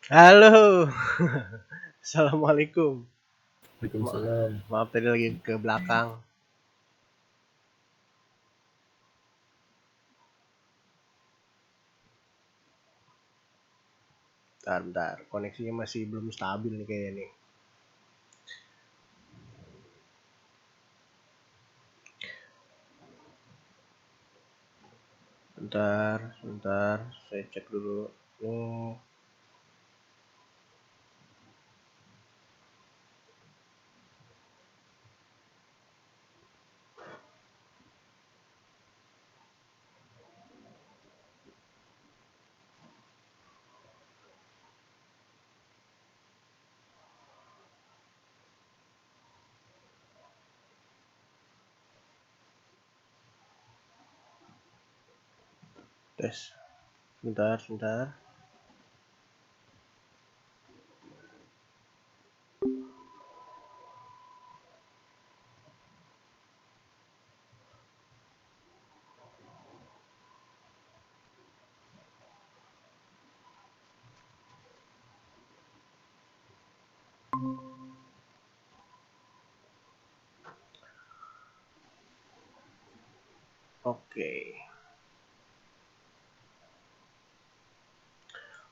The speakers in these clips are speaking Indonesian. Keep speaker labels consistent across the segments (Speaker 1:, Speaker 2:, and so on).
Speaker 1: Halo. Assalamualaikum.
Speaker 2: Waalaikumsalam.
Speaker 1: Maaf tadi lagi ke belakang. Bentar. Koneksinya masih belum stabil nih kayaknya nih. Bentar. Saya cek dulu. Nih. Tes. Bentar.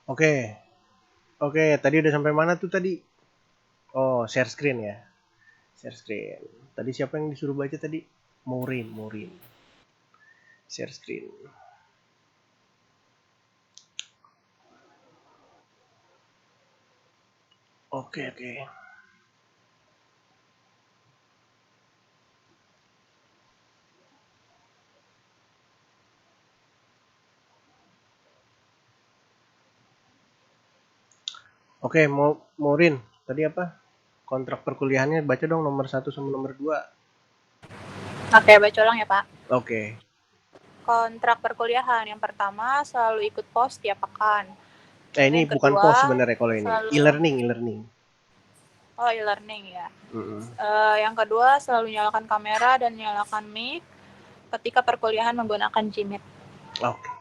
Speaker 1: Oke. Oke, tadi udah sampai mana tuh tadi? Oh, share screen ya. Share screen. Tadi siapa yang disuruh baca tadi? Maureen. Share screen. Oke. Oke, Maureen. Tadi apa? Kontrak perkuliahannya baca dong nomor 1 sama nomor 2.
Speaker 3: Oke, baca ulang ya, Pak.
Speaker 1: Oke.
Speaker 3: Kontrak perkuliahan yang pertama selalu ikut pos tiap pekan.
Speaker 1: Ini
Speaker 3: Yang
Speaker 1: bukan
Speaker 3: kedua
Speaker 1: pos sebenarnya kalau ini.
Speaker 3: selalu
Speaker 1: E-learning.
Speaker 3: oh e-learning ya.
Speaker 1: Mm-mm.
Speaker 3: Yang kedua selalu nyalakan kamera dan nyalakan mic ketika perkuliahan menggunakan Gmeet.
Speaker 1: Oke.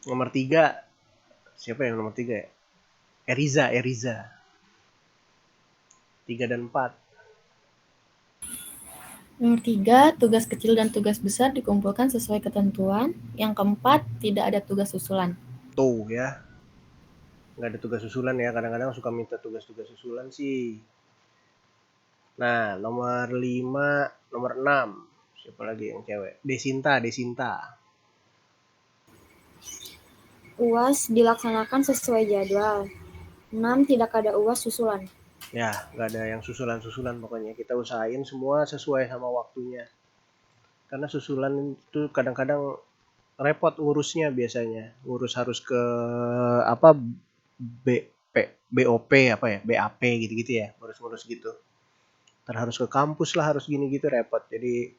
Speaker 1: Nomor 3. Siapa yang nomor 3 ya? Eriza. 3 dan 4.
Speaker 4: Nomor 3, tugas kecil dan tugas besar dikumpulkan sesuai ketentuan. Yang keempat, tidak ada tugas susulan.
Speaker 1: Tuh ya. Nggak ada tugas susulan ya. Kadang-kadang suka minta tugas-tugas susulan sih. Nah, nomor 5, nomor 6. Siapa lagi yang cewek? Desinta.
Speaker 5: UAS dilaksanakan sesuai jadwal. 6. Tidak ada UAS susulan.
Speaker 1: Ya, nggak ada yang susulan pokoknya. Kita usahain semua sesuai sama waktunya. Karena susulan itu kadang-kadang repot ngurusnya biasanya. Ngurus harus ke apa BP, BOP apa ya, BAP gitu-gitu ya, ngurus-ngurus gitu. Ntar harus ke kampus lah, harus gini gitu repot. Jadi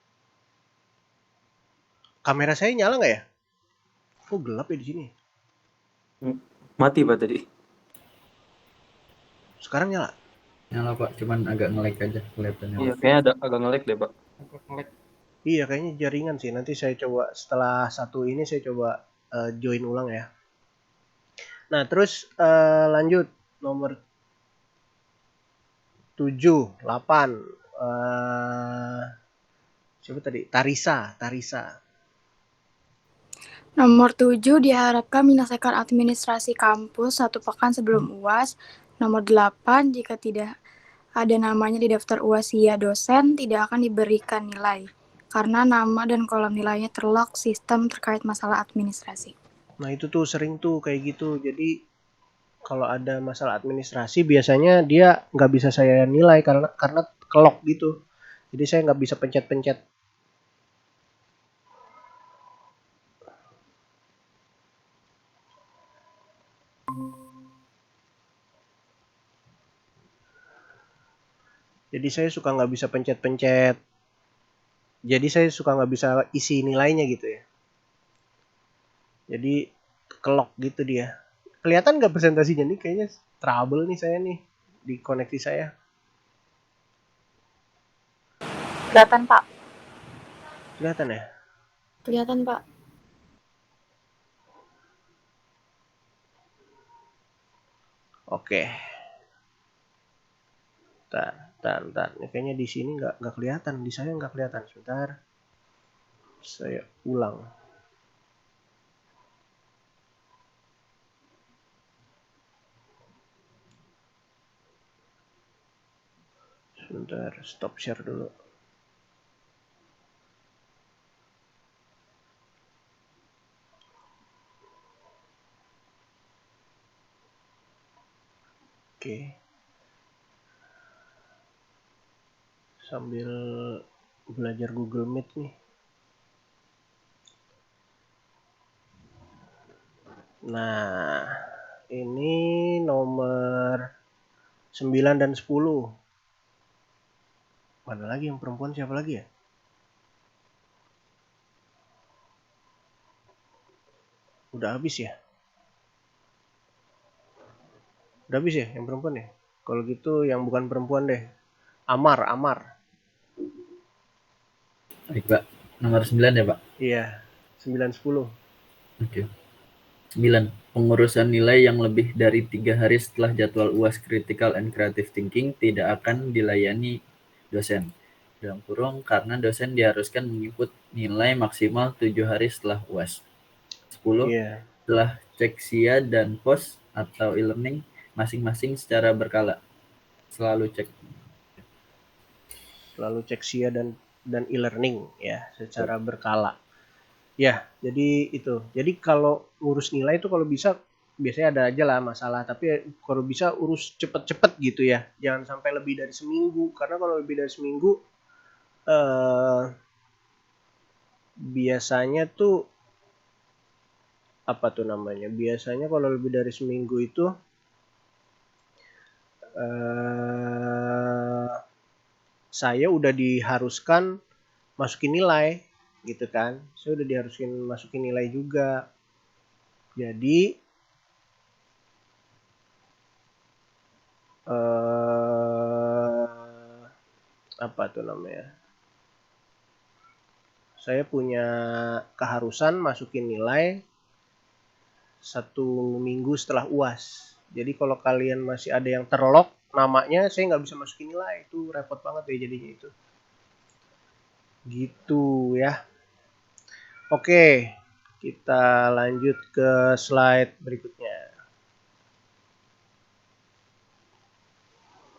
Speaker 1: kamera saya nyala nggak ya? Kok gelap ya di sini?
Speaker 2: Mati Pak tadi.
Speaker 1: Sekarang nyala?
Speaker 2: Nyala Pak, cuman agak nge-lag aja kelihatannya.
Speaker 6: Iya, kayaknya agak nge-lag deh, Pak.
Speaker 1: Iya, kayaknya jaringan sih. Nanti saya coba setelah satu ini saya coba join ulang ya. Nah, terus lanjut nomor 7, 8. Siapa tadi? Tarisa.
Speaker 7: Nomor 7 diharapkan menyelesaikan administrasi kampus 1 pekan sebelum UAS. Nomor 8, jika tidak ada namanya di daftar UAS SIA dosen, tidak akan diberikan nilai, karena nama dan kolom nilainya terlock sistem terkait masalah administrasi.
Speaker 1: Nah, itu tuh sering tuh kayak gitu. Jadi kalau ada masalah administrasi biasanya dia nggak bisa saya nilai karena kelok gitu. Jadi saya nggak bisa pencet-pencet. Jadi saya suka nggak bisa pencet-pencet. Jadi saya suka nggak bisa isi nilainya gitu ya. Jadi kelok gitu dia. Kelihatan nggak presentasinya nih? Kayaknya trouble nih saya nih di koneksi saya.
Speaker 3: Kelihatan, Pak.
Speaker 1: Kelihatan ya?
Speaker 5: Kelihatan, Pak.
Speaker 1: Oke. Bentar. Ini kayaknya di sini nggak kelihatan, di saya nggak kelihatan. Sebentar. Saya ulang. Sebentar, stop share dulu. Oke. Sambil belajar Google Meet nih. Nah, ini nomor 9 dan 10. Mana lagi yang perempuan, siapa lagi ya? Udah habis ya? Udah habis ya yang perempuan ya? Kalau gitu yang bukan perempuan deh. Amar.
Speaker 2: Baik, Pak. Nomor 9 ya, Pak?
Speaker 1: Iya, 9-10.
Speaker 2: Oke. 9. Pengurusan nilai yang lebih dari 3 hari setelah jadwal UAS Critical and Creative Thinking tidak akan dilayani dosen. Dalam kurung, karena dosen diharuskan menginput nilai maksimal 7 hari setelah UAS. 10.
Speaker 1: Iya.
Speaker 2: Setelah cek SIA dan POS atau e-learning masing-masing secara berkala. Selalu cek
Speaker 1: SIA dan e-learning ya secara berkala. Ya, jadi itu. Jadi kalau ngurus nilai itu kalau bisa biasanya ada aja lah masalah, tapi kalau bisa urus cepet-cepet gitu ya. Jangan sampai lebih dari seminggu, karena kalau lebih dari seminggu biasanya tuh apa tuh namanya? Biasanya kalau lebih dari seminggu itu saya udah diharuskan masukin nilai gitu kan. Saya udah diharuskan masukin nilai juga. Jadi apa tuh namanya? Saya punya keharusan masukin nilai 1 minggu setelah UAS. Jadi kalau kalian masih ada yang terlock namanya, saya nggak bisa masukin nilai. Itu repot banget ya jadinya itu. Gitu ya. Oke, kita lanjut ke slide berikutnya.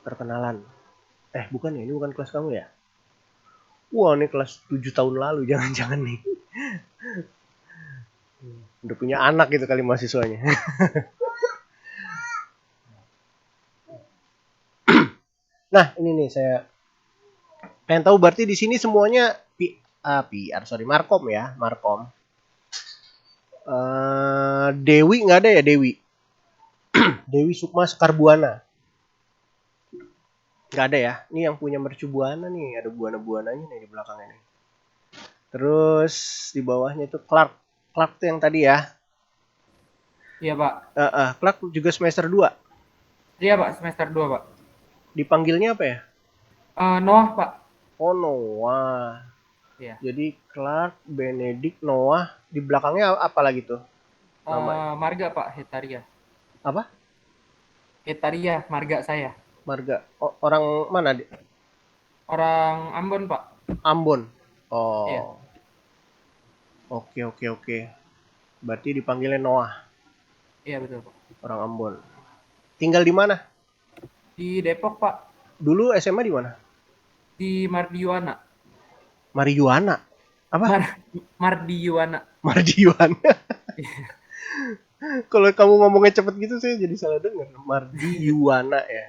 Speaker 1: Perkenalan. Bukan ya, ini bukan kelas kamu ya? Wah, ini kelas 7 tahun lalu, jangan-jangan nih. Udah punya anak gitu kali mahasiswanya. Nah, ini nih saya pengen tahu berarti di sini semuanya Markom ya, Markom. Dewi nggak ada ya, Dewi? Dewi Sukma Sekarbuana. Nggak ada ya. Ini yang punya Mercu Buana nih, ada buana-buananya nih di belakangnya nih. Terus di bawahnya itu Clark tuh yang tadi ya.
Speaker 8: Iya, Pak.
Speaker 1: Clark juga semester 2.
Speaker 8: Iya, Pak, semester 2, Pak.
Speaker 1: Dipanggilnya apa ya?
Speaker 8: Noah, Pak.
Speaker 1: Oh, Noah.
Speaker 8: Iya.
Speaker 1: Jadi Clark, Benedict, Noah. Di belakangnya apa lagi tuh?
Speaker 8: Marga, Pak, Hetaria.
Speaker 1: Apa?
Speaker 8: Hetaria, marga saya.
Speaker 1: Marga. Oh, orang mana?
Speaker 8: Orang Ambon, Pak.
Speaker 1: Ambon. Oh.
Speaker 8: Iya.
Speaker 1: Oke. Berarti dipanggilnya Noah.
Speaker 8: Iya, betul, Pak.
Speaker 1: Orang Ambon. Tinggal di mana?
Speaker 8: Di Depok, Pak.
Speaker 1: Dulu SMA di mana?
Speaker 8: Di Mardiwana.
Speaker 1: Marijuana. Apa?
Speaker 8: Mardiwana.
Speaker 1: Mardiwana. Kalau kamu ngomongnya cepet gitu saya jadi salah dengar. Mardiwana ya.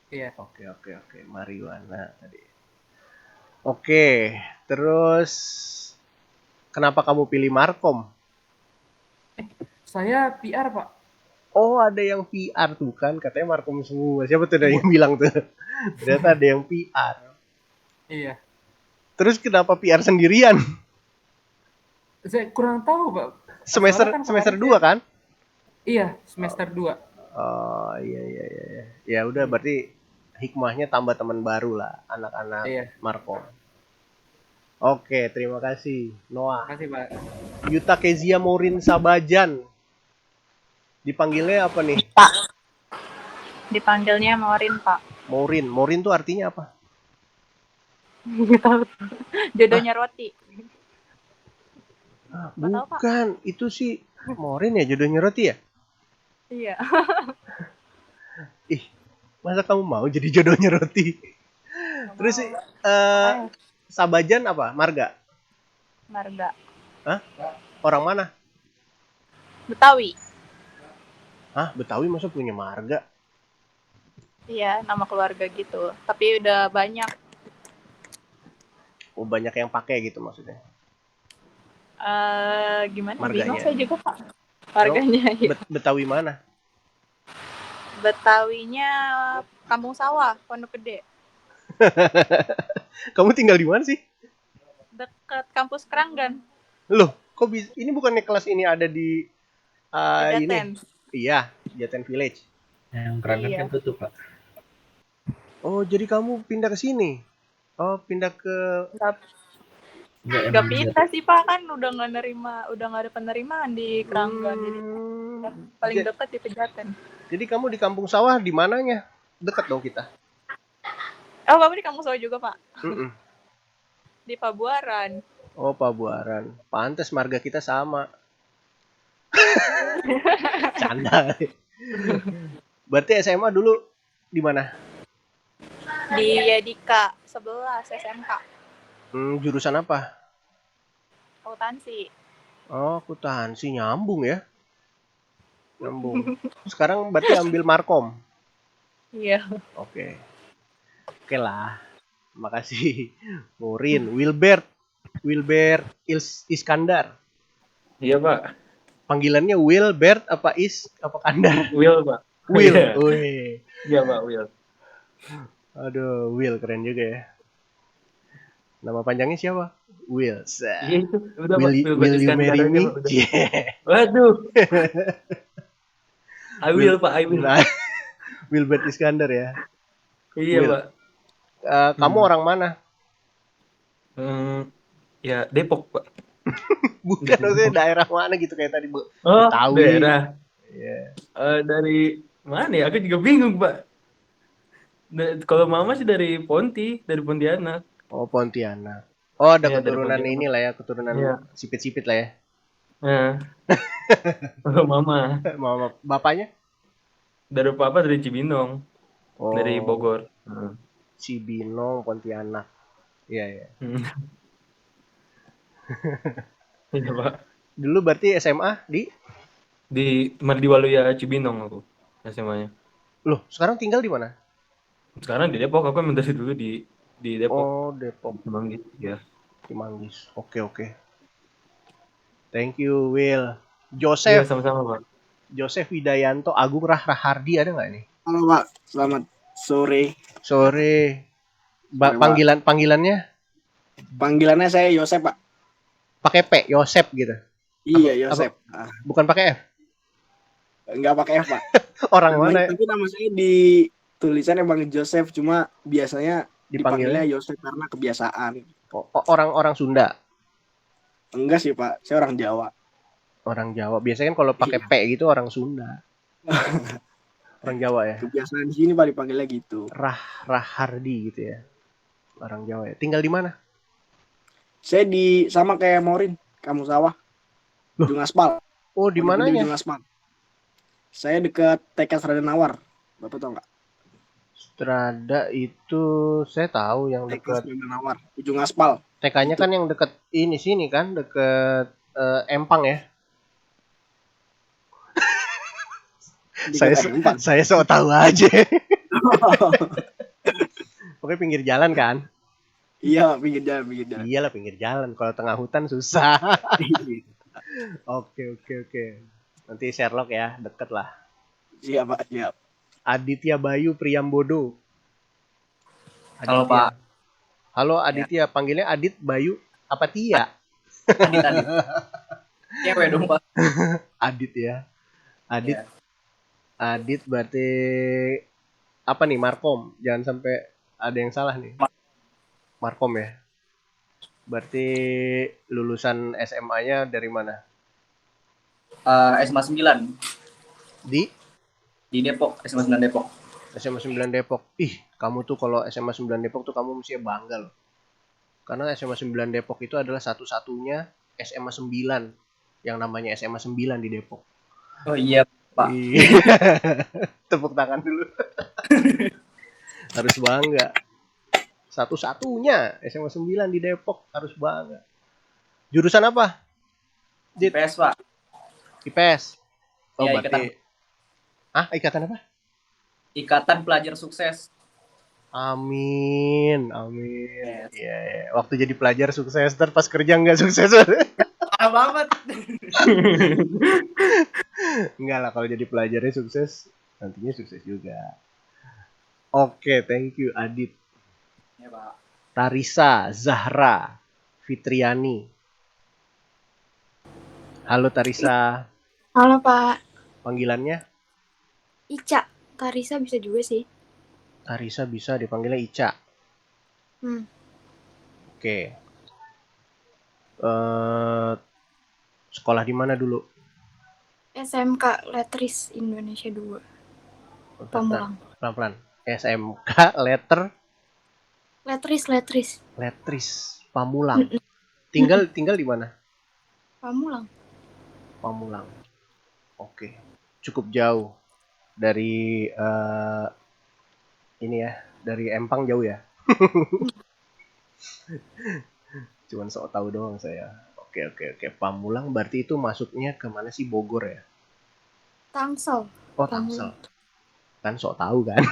Speaker 8: Iya.
Speaker 1: Oke. Marijuana tadi. Oke, terus kenapa kamu pilih Markom?
Speaker 8: Saya PR, Pak.
Speaker 1: Oh, ada yang PR tuh kan, katanya Markom semua. Siapa tuh ada yang bilang tuh? Ternyata ada yang PR.
Speaker 8: Iya.
Speaker 1: Terus kenapa PR sendirian?
Speaker 8: Saya kurang tahu, Pak.
Speaker 1: Semester 2 kan?
Speaker 8: Iya, semester 2.
Speaker 1: Oh, iya. Ya udah berarti hikmahnya tambah teman baru lah, anak-anak Markom. Oke, terima kasih Noah.
Speaker 8: Terima kasih, Pak.
Speaker 1: Yuta Kezia Morin Sabajan. Dipanggilnya apa nih?
Speaker 3: Dipanggilnya Morin, Pak.
Speaker 1: Morin tuh artinya apa?
Speaker 3: Nggak tahu. Jodohnya roti. Nggak tahu, Pak.
Speaker 1: Bukan, itu sih Morin ya jodohnya roti ya?
Speaker 3: Iya.
Speaker 1: Ih, masa kamu mau jadi jodohnya roti? Terus sih, Sabajan apa? Marga?
Speaker 3: Marga.
Speaker 1: Hah? Orang mana?
Speaker 3: Betawi.
Speaker 1: Hah? Betawi masa punya marga?
Speaker 3: Iya, nama keluarga gitu. Tapi udah banyak.
Speaker 1: Oh, banyak yang pakai gitu maksudnya.
Speaker 3: Gimana?
Speaker 1: Marganya.
Speaker 3: Bingung saya juga, Pak. Marganya. Iya.
Speaker 1: Betawi mana?
Speaker 3: Betawinya Kampung Sawah, Pondok Gede.
Speaker 1: Kamu tinggal di mana sih?
Speaker 3: Dekat kampus Keranggan.
Speaker 1: Loh, kok bisa? Ini bukannya kelas ini ada di ini?
Speaker 3: Jaten.
Speaker 1: Iya, Jaten Village.
Speaker 2: Yang Keranggan
Speaker 3: Iya.
Speaker 2: kan tutup, Pak.
Speaker 1: Oh, jadi kamu pindah ke sini? Oh, pindah ke...
Speaker 2: Enggak,
Speaker 3: Gak
Speaker 2: emang
Speaker 3: pindah sih, Pak, kan udah nggak ada penerimaan di Keranggan. Jadi paling
Speaker 1: Ja-
Speaker 3: dekat di Pejaten.
Speaker 1: Jadi kamu di Kampung Sawah di mananya? Dekat dong kita.
Speaker 3: Oh, Bapak di Kampung Sawah juga, Pak?
Speaker 1: Mm-mm.
Speaker 3: Di Pabuaran.
Speaker 1: Oh, Pabuaran. Pantes marga kita sama. Canda. Berarti SMA dulu di mana?
Speaker 3: Di Yadika 11 SMK.
Speaker 1: Jurusan apa?
Speaker 3: Akuntansi.
Speaker 1: Oh, akuntansi, nyambung ya. Nyambung. Sekarang berarti ambil Markom.
Speaker 3: Iya.
Speaker 1: Oke. Oke lah. Makasih. Morin, Wilbert Iskandar.
Speaker 6: Iya, Pak.
Speaker 1: Panggilannya Wilbert apa Kandar?
Speaker 6: Will, Pak.
Speaker 1: Will.
Speaker 6: Iya.
Speaker 1: Wih.
Speaker 6: Iya, Pak, Will.
Speaker 1: Aduh, Will keren juga ya. Nama panjangnya siapa? Will.
Speaker 6: Iya itu. Udah, Pak.
Speaker 1: Will you marry me?
Speaker 6: Pak. Udah.
Speaker 1: Yeah.
Speaker 6: Waduh. I will, Pak. I will.
Speaker 1: Nah, Wilbert Iskandar ya.
Speaker 6: Iya,
Speaker 1: Will.
Speaker 6: Pak.
Speaker 1: Kamu orang mana?
Speaker 6: Ya, Depok, Pak.
Speaker 1: Bukan, maksudnya daerah mana gitu kayak tadi, Bu.
Speaker 6: Oh,
Speaker 1: Betawi.
Speaker 6: daerah.
Speaker 1: Iya.
Speaker 6: Dari mana ya? Aku juga bingung, Pak. Kalau mama sih dari Pontianak.
Speaker 1: Oh, Pontianak. Oh, ada
Speaker 6: Iya, dari
Speaker 1: keturunan
Speaker 6: Pontianak.
Speaker 1: inilah ya, keturunan
Speaker 6: Iya.
Speaker 1: sipit-sipit lah ya.
Speaker 6: Nah. Kalau mama
Speaker 1: Mama, bapaknya?
Speaker 6: dari papa dari Cibinong,
Speaker 1: Oh,
Speaker 6: dari Bogor.
Speaker 1: Cibinong, Pontianak. Iya, iya.
Speaker 6: Iya, Pak.
Speaker 1: Dulu berarti SMA
Speaker 6: Di Mardiwaluya Cibinong aku SMA-nya.
Speaker 1: Loh, sekarang tinggal di mana?
Speaker 6: Sekarang di Depok, aku emang dari dulu di Depok.
Speaker 1: Oh, Depok.
Speaker 6: Manggis, ya.
Speaker 1: Di Manggis. Oke, oke. Thank you, Will.
Speaker 6: Iya,
Speaker 1: Joseph
Speaker 6: sama-sama, Pak.
Speaker 1: Widayanto Agung Rahardi ada nggak nih?
Speaker 9: Halo Pak, selamat sore.
Speaker 1: Sore.
Speaker 9: Sore, Pak.
Speaker 1: Panggilannya
Speaker 9: Panggilannya saya Yosep Pak.
Speaker 1: pakai P, Yosep gitu.
Speaker 9: Iya Yosep.
Speaker 1: Bukan pakai F.
Speaker 9: Enggak pakai F Pak.
Speaker 1: Orang mana
Speaker 9: Tapi nama saya di tulisannya Bang Joseph, cuma biasanya dipanggilnya Yosep karena kebiasaan.
Speaker 1: Orang Sunda?
Speaker 9: Enggak sih Pak, saya orang Jawa.
Speaker 1: Orang Jawa. Biasanya kan kalau pakai P gitu orang Sunda. Orang Jawa ya.
Speaker 9: Kebiasaan di sini Pak dipanggilnya gitu.
Speaker 1: Rahardi gitu ya. Orang Jawa ya. Tinggal di mana?
Speaker 9: Saya sama kayak Morin, Kampung Sawah. Ujung Aspal.
Speaker 1: Oh, di mananya?
Speaker 9: Ujung Aspal. Saya dekat TK Strada Nawar. Bapak tahu nggak?
Speaker 1: Strada itu saya tahu yang dekat
Speaker 9: TK Strada Nawar, Ujung Aspal.
Speaker 1: TK-nya kan yang dekat sini kan, dekat Empang ya. Saya so tahu aja. Pokoknya pinggir jalan kan?
Speaker 9: Iya, pinggir jalan.
Speaker 1: Iyalah pinggir jalan. Kalau tengah hutan susah. Oke. Nanti Sherlock ya, deket lah.
Speaker 9: Siap Pak, siap.
Speaker 1: Aditya Bayu Priyambodo.
Speaker 10: Halo Pak.
Speaker 1: Halo Aditya, panggilnya Adit Bayu apa Tia?
Speaker 10: Adit. Cewek dong Pak.
Speaker 1: Adit ya. Adit.
Speaker 10: Ya.
Speaker 1: Adit berarti apa nih, Markom? Jangan sampai ada yang salah nih. Markom ya. Berarti lulusan SMA-nya dari mana?
Speaker 10: SMA 9
Speaker 1: Di
Speaker 10: Depok, SMA 9 Depok.
Speaker 1: SMA 9 Depok. Ih, kamu tuh kalau SMA 9 Depok tuh kamu mesti bangga loh. Karena SMA 9 Depok itu adalah satu-satunya SMA 9 yang namanya SMA 9 di Depok.
Speaker 10: Oh iya, Pak.
Speaker 1: Tepuk tangan dulu. Harus bangga. Satu-satunya SMA 9 di Depok, harus bangga. Jurusan apa?
Speaker 10: IPS, Pak.
Speaker 1: IPS. Oh,
Speaker 10: Iya,
Speaker 1: berarti ikatan apa?
Speaker 10: Ikatan Pelajar Sukses.
Speaker 1: Amin. Iya, ya. Waktu jadi pelajar sukses, ntar pas kerja nggak sukses.
Speaker 10: Parah banget.
Speaker 1: Enggak lah, kalau jadi pelajarnya sukses, nantinya sukses juga. Oke, thank you Adit.
Speaker 10: Ya, Pak.
Speaker 1: Tarisa Zahra Fitriani. Halo Tarisa.
Speaker 7: Halo Pak.
Speaker 1: Panggilannya?
Speaker 7: Ica. Tarisa bisa juga sih.
Speaker 1: Tarisa bisa dipanggilnya Ica. Oke. Sekolah di mana dulu?
Speaker 7: SMK Letris Indonesia 2. Pamulang.
Speaker 1: Pelan-pelan. SMK Letris Pamulang. Tinggal di mana? Pamulang. Oke. Cukup jauh dari ini ya, dari Empang jauh ya. Cuman sok tahu doang saya. Oke. Pamulang berarti itu masuknya ke mana sih, Bogor ya?
Speaker 7: Tangsel.
Speaker 1: Oh, Tangsel. Kan sok tahu kan?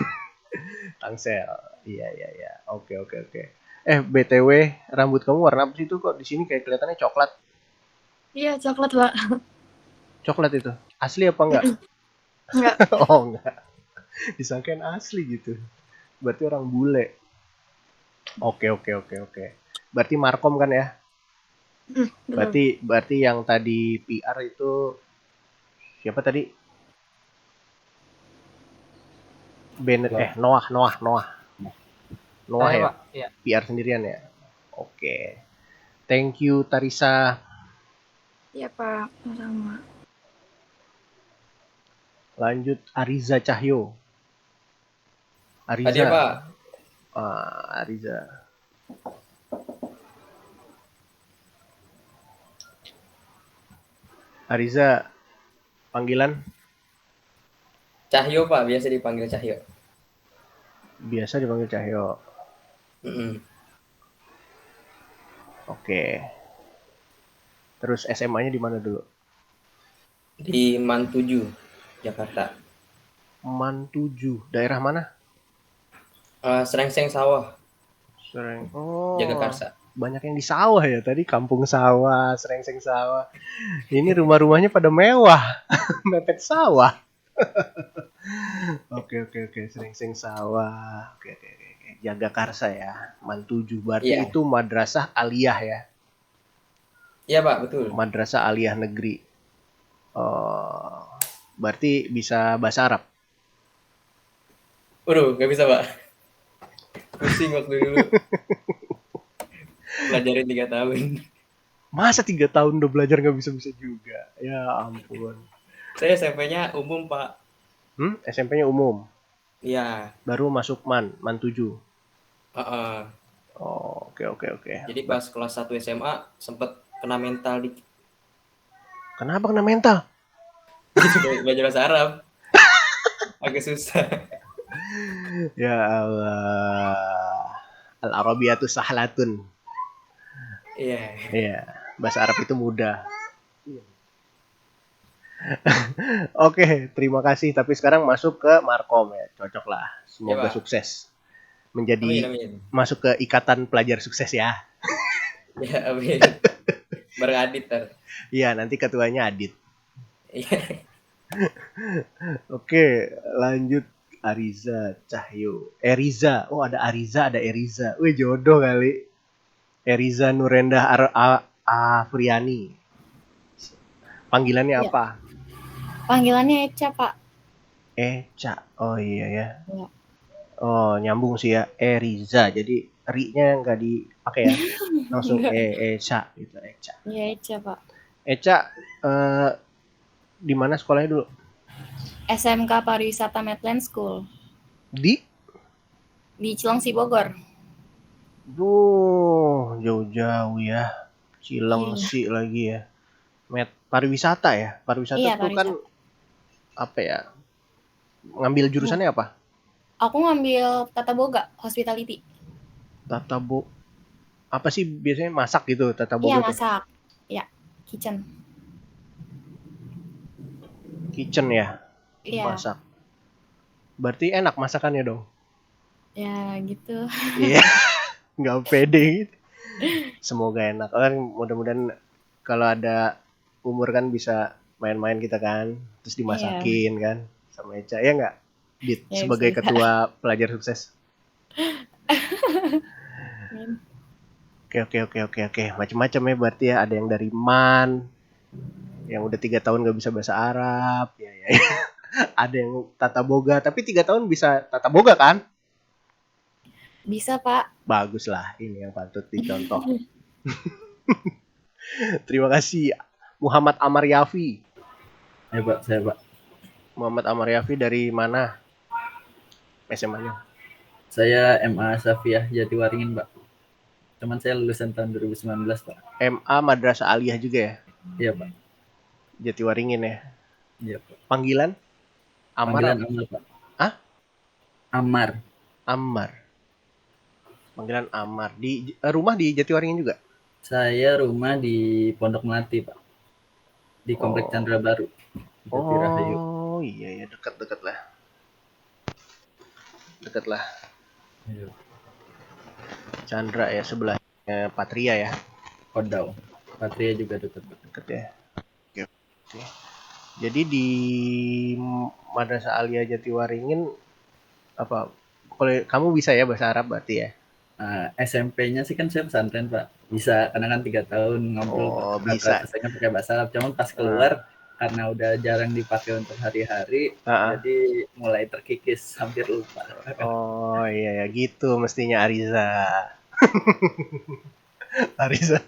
Speaker 1: Tangsel. Iya. Oke. BTW, rambut kamu warna apa sih itu, kok di sini kayak kelihatannya coklat?
Speaker 7: Iya, coklat, Pak.
Speaker 1: Coklat itu. Asli apa enggak?
Speaker 7: Enggak.
Speaker 1: Oh, enggak. Disangkain asli gitu. Berarti orang bule. Oke. Berarti Markom kan ya? Berarti yang tadi PR itu siapa tadi? Noah ya?
Speaker 10: Iya.
Speaker 1: PR sendirian ya? Oke. Thank you Tarisa.
Speaker 7: Iya, Pak. Sama.
Speaker 1: Lanjut Ariza Cahyo. Ariza.
Speaker 10: Tadi Pak.
Speaker 1: Ariza. Ariza, panggilan?
Speaker 10: Cahyo, Pak. Biasa dipanggil Cahyo.
Speaker 1: Biasa dipanggil Cahyo. Oke. Terus SMA-nya di mana dulu?
Speaker 10: Di Man 7, Jakarta.
Speaker 1: Man 7, daerah mana?
Speaker 10: Serengseng Sawah.
Speaker 1: Oh.
Speaker 10: Jagakarsa.
Speaker 1: Banyak yang di sawah ya tadi, kampung sawah, Serengseng Sawah. Ini rumah-rumahnya pada mewah, mepet sawah. Oke, Serengseng Sawah. Oke. Jagakarsa ya, Man 7. Berarti itu madrasah aliyah ya?
Speaker 10: Iya, Pak, betul.
Speaker 1: Madrasah aliyah negeri. Berarti bisa bahasa Arab?
Speaker 10: Waduh, nggak bisa, Pak. Pusing waktu dulu. Belajarin 3 tahun.
Speaker 1: Masa 3 tahun udah belajar nggak bisa-bisa juga? Ya ampun.
Speaker 10: Saya SMP-nya umum, Pak.
Speaker 1: SMP-nya umum?
Speaker 10: Iya.
Speaker 1: Baru masuk Man 7? Oke.
Speaker 10: Jadi pas kelas 1 SMA sempet kena mental dikit.
Speaker 1: Kenapa kena mental?
Speaker 10: Belajar bahasa Arab. Agak susah.
Speaker 1: Ya Allah. Al-Arabiyatu sahlatun. Iya. Bahasa Arab itu mudah. Oke, terima kasih. Tapi sekarang masuk ke Markom ya. Cocok lah. Semoga sukses. Menjadi
Speaker 10: Amin.
Speaker 1: Masuk ke ikatan pelajar sukses ya.
Speaker 10: Ya, amin. Bareng Adit ntar.
Speaker 1: Iya, nanti ketuanya Adit.
Speaker 10: Iya.
Speaker 1: Oke, lanjut Ariza Cahyo. Eriza. Oh, ada Ariza, ada Eriza. Wih, jodoh kali. Eriza Nurendah Afriani. Panggilannya apa?
Speaker 4: Panggilannya Eca, Pak.
Speaker 1: Eca. Oh iya ya. Oh, nyambung sih ya. Eriza. Jadi ri-nya nggak dipakai ya. Langsung Eca gitu, Eca.
Speaker 4: Iya, Eca, Pak.
Speaker 1: Eca di mana sekolahnya dulu?
Speaker 4: SMK Pariwisata Medland School.
Speaker 1: Di
Speaker 4: Cilengsi Bogor.
Speaker 1: Duh, jauh-jauh ya. Cilengsi lagi ya. Pariwisata ya. Pariwisata
Speaker 4: Iya,
Speaker 1: tuh kan
Speaker 4: pariwisata.
Speaker 1: apa ya? Ngambil jurusannya apa?
Speaker 4: Aku ngambil Tata Boga, Hospitality.
Speaker 1: Apa sih biasanya masak gitu tata
Speaker 4: Iya,
Speaker 1: boga tuh?
Speaker 4: masak. Ya, kitchen.
Speaker 1: Kitchen ya,
Speaker 4: Iya.
Speaker 1: masak. Berarti enak masakannya dong.
Speaker 4: Ya, gitu.
Speaker 1: Iya, nggak pede gitu. Semoga enak. Kan mudah-mudahan kalau ada umur kan bisa main-main kita kan, terus dimasakin kan sama Eca ya nggak? Dit
Speaker 4: Ya,
Speaker 1: sebagai
Speaker 4: bisa.
Speaker 1: ketua pelajar sukses. Oke. Macam-macam ya berarti ya. Ada yang dari MAN, yang udah 3 tahun nggak bisa bahasa Arab, ya. Ada yang tata boga, tapi 3 tahun bisa tata boga kan?
Speaker 4: Bisa, Pak.
Speaker 1: Bagus lah, ini yang patut dicontoh. Terima kasih Muhammad Amar Yafi.
Speaker 2: Ya Pak, saya Pak.
Speaker 1: Muhammad Amar Yafi dari mana? SMA-nya?
Speaker 2: Saya MA Safiyah Jatiwaringin Pak. Cuman saya lulusan tahun 2019 Pak.
Speaker 1: MA Madrasah Aliyah juga ya?
Speaker 2: Iya Pak.
Speaker 1: Jatiwaringin ya?
Speaker 2: Iya Pak.
Speaker 1: Panggilan? Amar?
Speaker 2: Panggilan Amar Pak.
Speaker 1: Hah?
Speaker 2: Ammar.
Speaker 1: Panggilan Amar. Di rumah di Jatiwaringin juga?
Speaker 2: Saya rumah di Pondok Melati Pak. Di Komplek Chandra Baru. Jatirahayu.
Speaker 1: Oh iya, dekat-dekat lah.
Speaker 2: Iya.
Speaker 1: Chandra ya, sebelahnya Patria ya.
Speaker 2: Kodau. Patria juga dekat
Speaker 1: ya. Oke. Jadi di Madrasah Aliyah Jatiwaringin apa? Kalau kamu bisa ya bahasa Arab berarti ya?
Speaker 2: SMP-nya sih kan saya pesantren Pak. Bisa, karena kan 3 tahun ngobrol.
Speaker 1: Oh, bisa.
Speaker 2: Saya pakai bahasa Arab, cuman pas keluar karena udah jarang dipakai untuk hari-hari, jadi mulai terkikis, hampir lupa.
Speaker 1: Oh iya ya, gitu mestinya Ariza. Ariza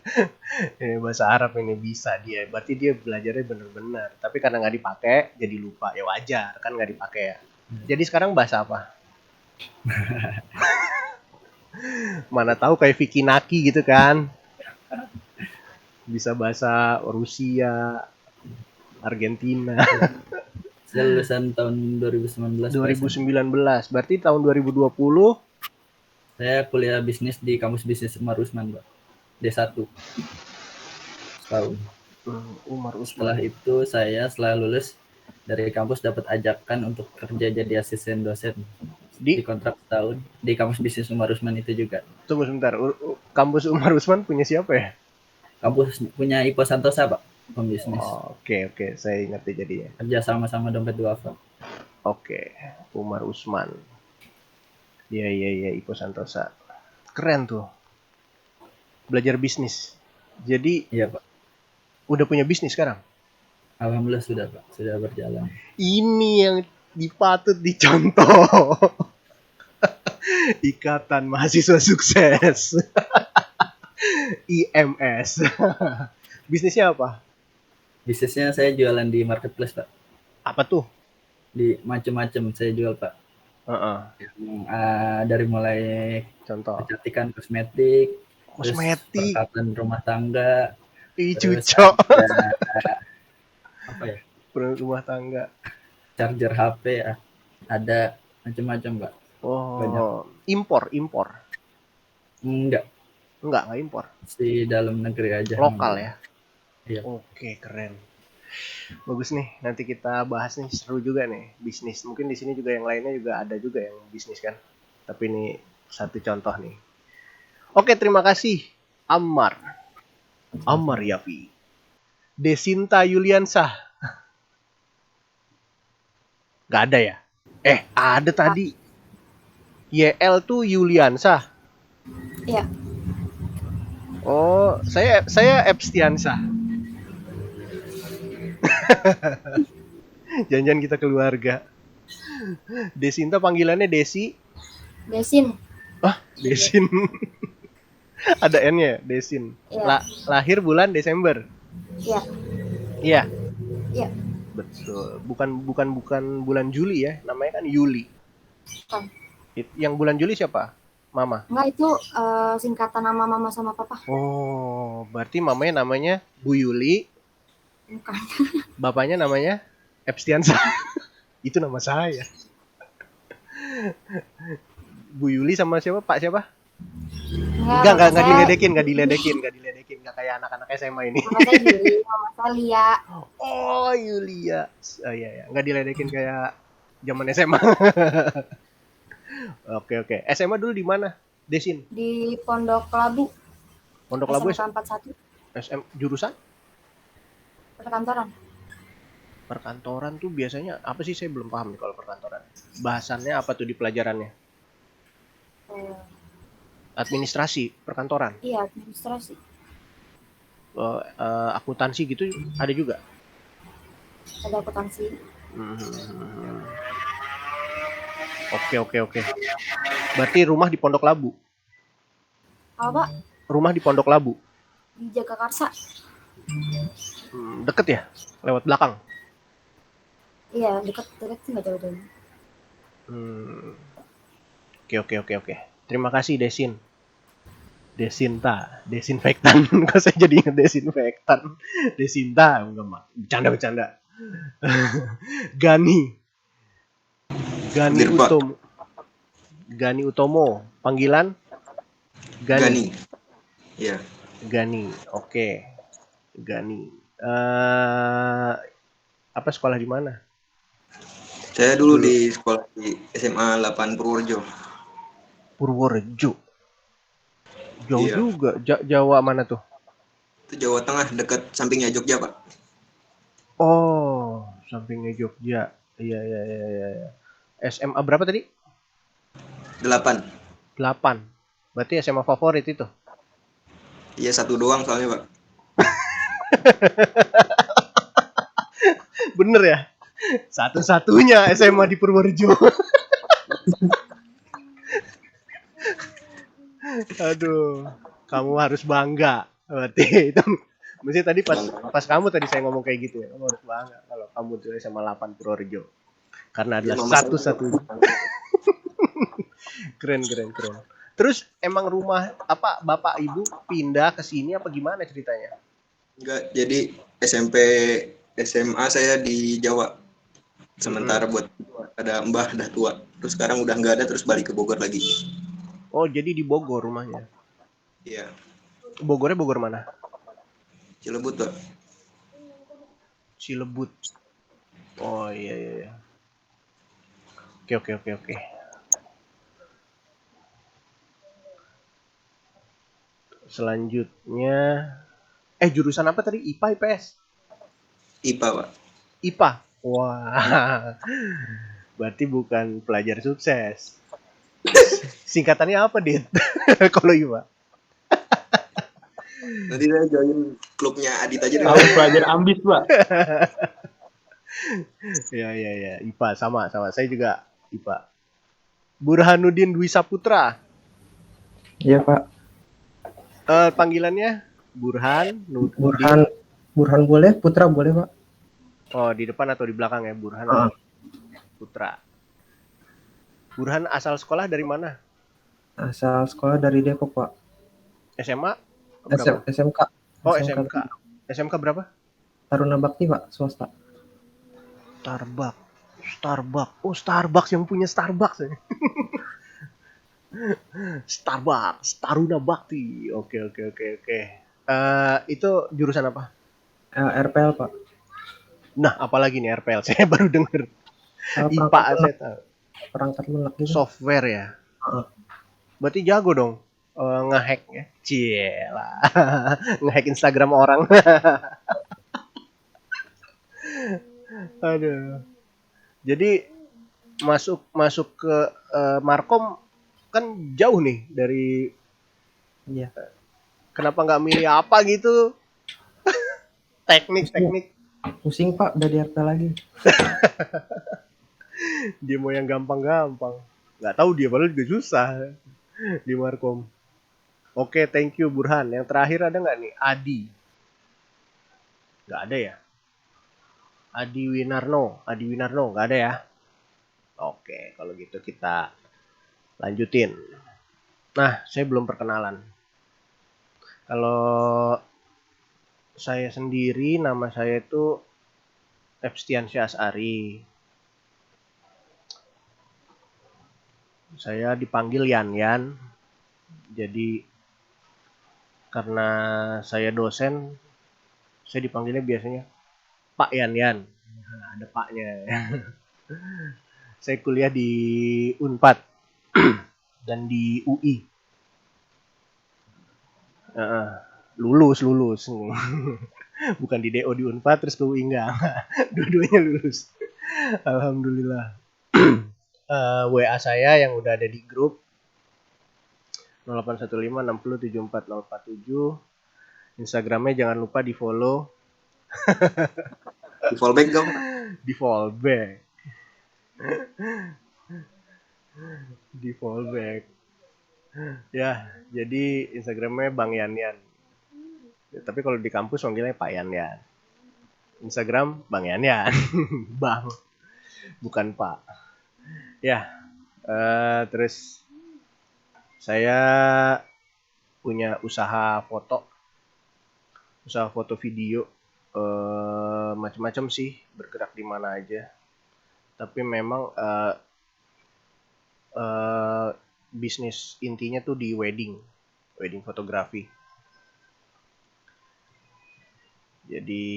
Speaker 1: ini bahasa Arab ini bisa dia, berarti dia belajarnya bener-bener. Tapi karena nggak dipakai jadi lupa, ya wajar kan nggak dipakai ya. Jadi sekarang bahasa apa? Mana tahu kayak Vicky Naki gitu kan, bisa bahasa Rusia, Argentina.
Speaker 2: Saya lulusan tahun 2019.
Speaker 1: 2019, berarti tahun 2020
Speaker 2: saya kuliah bisnis di Kampus Bisnis Umar Usman, Pak. D1. Setahun.
Speaker 1: Umar Usman.
Speaker 2: Setelah itu saya setelah lulus dari kampus dapat ajakan untuk kerja jadi asisten dosen di kontrak setahun di Kampus Bisnis Umar Usman itu juga.
Speaker 1: Tunggu sebentar, Kampus Umar Usman punya siapa ya?
Speaker 2: Kampus punya Ipo Santosa, Pak. Pembisnis.
Speaker 1: Oke, saya ngerti jadinya.
Speaker 2: Kerja sama-sama Dompet Duafa.
Speaker 1: Oke, Umar Usman. Iya, Ipo Santosa. Keren tuh. Belajar bisnis. Jadi,
Speaker 2: iya Pak.
Speaker 1: Udah punya bisnis sekarang?
Speaker 2: Alhamdulillah sudah Pak, sudah berjalan.
Speaker 1: Ini yang dipatut dicontoh. Ikatan Mahasiswa Sukses. IMS. Bisnisnya apa?
Speaker 2: Bisnisnya saya jualan di marketplace Pak.
Speaker 1: Apa tuh?
Speaker 2: Di macam-macam saya jual Pak. Dari mulai
Speaker 1: contoh
Speaker 2: kecantikan kosmetik, peralatan rumah tangga,
Speaker 1: cucok,
Speaker 2: apa ya?
Speaker 1: Rumah tangga,
Speaker 2: charger HP ya, ada macam-macam Pak.
Speaker 1: Oh,
Speaker 2: banyak.
Speaker 1: Impor?
Speaker 2: Enggak
Speaker 1: impor.
Speaker 2: Di dalam negeri aja.
Speaker 1: Lokal ya?
Speaker 2: Iya.
Speaker 1: Oke, keren. Bagus nih, nanti kita bahas nih, seru juga nih bisnis. Mungkin di sini juga yang lainnya juga ada juga yang bisnis kan. Tapi ini satu contoh nih. Oke, terima kasih Ammar Yafi. Desinta Yuliansah. Gak ada ya? Ada tadi. YL tuh Yuliansah.
Speaker 5: Iya.
Speaker 1: Oh, saya Epstiansah. Jangan kita keluarga. Desinta panggilannya Desi.
Speaker 5: Desin.
Speaker 1: Desin. Ada N-nya, Desin.
Speaker 5: Ya.
Speaker 1: Lahir bulan Desember.
Speaker 5: Iya.
Speaker 1: Iya.
Speaker 5: Iya.
Speaker 1: Betul. Bukan bulan Juli ya, namanya kan Yuli.
Speaker 5: Bukan.
Speaker 1: Yang bulan Juli siapa? Mama.
Speaker 5: Enggak, itu singkatan nama mama sama papa.
Speaker 1: Oh, berarti mamanya namanya Bu Yuli,
Speaker 5: Bukan.
Speaker 1: bapaknya namanya Epstiansa. Itu nama saya. Bu Yuli sama siapa? Pak siapa? Enggak diledekin, enggak kayak anak-anak SMA ini.
Speaker 5: Mama saya Yuli, mama saya Lia.
Speaker 1: Oh, Yulia. Oh iya, enggak diledekin kayak zaman SMA. Oke. SMA dulu di mana? Desin.
Speaker 5: Di Pondok Labu.
Speaker 1: Pondok Labu
Speaker 5: SMK 41.
Speaker 1: SM jurusan?
Speaker 5: Perkantoran.
Speaker 1: Perkantoran tuh biasanya apa sih? Saya belum paham nih kalau perkantoran. Bahasannya apa tuh di pelajarannya? Administrasi perkantoran.
Speaker 5: Iya, administrasi.
Speaker 1: Akuntansi gitu ada juga.
Speaker 5: Ada akuntansi.
Speaker 1: Oke. Berarti rumah di Pondok Labu.
Speaker 5: Apa, Pak?
Speaker 1: Rumah di Pondok Labu.
Speaker 5: Di Jagakarsa.
Speaker 1: Deket ya? Lewat belakang.
Speaker 5: Iya, dekat sih nggak jauh-jauh.
Speaker 1: Oke. Terima kasih Desin. Desinfektan. Kok saya jadi ingat desinfektan? Desinta, enggak mah. Bercanda. Gani Utomo. Gani Utomo. Panggilan? Gani.
Speaker 11: Iya.
Speaker 1: Gani. Oke. Gani. Apa sekolah di mana?
Speaker 11: Saya dulu di sekolah di SMA 8 Purworejo.
Speaker 1: Purworejo. Jauh
Speaker 11: Iya.
Speaker 1: juga. Jawa mana tuh?
Speaker 11: Itu Jawa Tengah, dekat sampingnya Jogja, Pak.
Speaker 1: Oh, sampingnya Jogja. Iya. SMA berapa tadi?
Speaker 11: 8.
Speaker 1: 8. Berarti SMA favorit itu?
Speaker 11: Iya, satu doang soalnya, Pak.
Speaker 1: Bener ya? Satu-satunya SMA di Purworejo. Aduh, kamu harus bangga. Berarti itu mesti tadi pas kamu tadi saya ngomong kayak gitu ya. Kamu harus bangga kalau kamu tuh SMA 8 Purworejo. Karena adalah satu-satunya. Keren. Terus emang rumah apa bapak ibu pindah ke sini apa gimana ceritanya?
Speaker 11: Enggak, jadi SMP SMA saya di Jawa. Sementara buat ada mbah udah tua. Terus sekarang udah nggak ada, terus balik ke Bogor lagi.
Speaker 1: Oh, jadi di Bogor rumahnya?
Speaker 11: Iya.
Speaker 1: Bogornya Bogor mana?
Speaker 11: Cilebut, Pak.
Speaker 1: Cilebut. Oh iya. Oke. Selanjutnya, jurusan apa tadi? IPA, IPS?
Speaker 11: IPA, Pak.
Speaker 1: IPA. Wah. Berarti bukan pelajar sukses. Singkatannya apa, Dit? Kalau IPA?
Speaker 11: Nanti saya join klubnya Adit aja deh.
Speaker 6: Tahu pelajar ambis, Pak.
Speaker 1: Ya. IPA sama. Saya juga IPA. Burhanuddin Dwi Saputra.
Speaker 12: Iya, Pak.
Speaker 1: Panggilannya Burhan.
Speaker 12: Burhan boleh, Putra boleh, Pak.
Speaker 1: Oh, di depan atau di belakang ya, Burhan Putra. Burhan asal sekolah dari mana?
Speaker 12: Asal sekolah dari Depok, Pak.
Speaker 1: SMA? Berapa?
Speaker 12: SMK.
Speaker 1: Oh, SMK. SMK berapa?
Speaker 12: Taruna Bakti, Pak, swasta.
Speaker 1: Starbucks. Oh, Starbucks yang punya Starbucks ya. Starbucks, Taruna Bakti. Oke. Itu jurusan apa?
Speaker 12: RPL, Pak.
Speaker 1: Nah, apalagi nih RPL? Saya baru dengar. IPA saya tahu.
Speaker 12: Perangkat lunak gitu.
Speaker 1: Software ya. Berarti jago dong ngehack ya. Cielah. Ngehack Instagram orang. Aduh. Jadi masuk ke Markom kan jauh nih dari.
Speaker 12: Iya.
Speaker 1: Kenapa nggak milih apa gitu? Teknik.
Speaker 12: Pusing, Pak, udah di RPL lagi.
Speaker 1: Dia mau yang gampang-gampang. Nggak tahu dia padahal juga susah di Markom. Oke, thank you Burhan. Yang terakhir ada nggak nih? Adi. Nggak ada ya? Adi Winarno, nggak ada ya? Oke, kalau gitu kita lanjutin. Nah, saya belum perkenalan. Kalau saya sendiri, nama saya itu Epstiansyah Asari. Saya dipanggil Yan. Jadi karena saya dosen, saya dipanggilnya biasanya Pak Yan. Nah, ada paknya. Saya kuliah di Unpad dan di UI. Lulus. Bukan di DO di Unpad terus ke UI enggak. Dua-duanya lulus. Alhamdulillah. WA saya yang udah ada di grup 0815607447. Instagramnya jangan lupa di follow.
Speaker 11: Di fallback dong.
Speaker 1: Di fallback. Ya, jadi Instagramnya Bang Yan. Ya, tapi kalau di kampus manggilnya Pak Yan. Instagram Bang Yan. Bang, bukan Pak. Ya, terus saya punya usaha foto video, macam-macam sih, bergerak di mana aja. Tapi memang bisnis intinya tuh di wedding fotografi. Jadi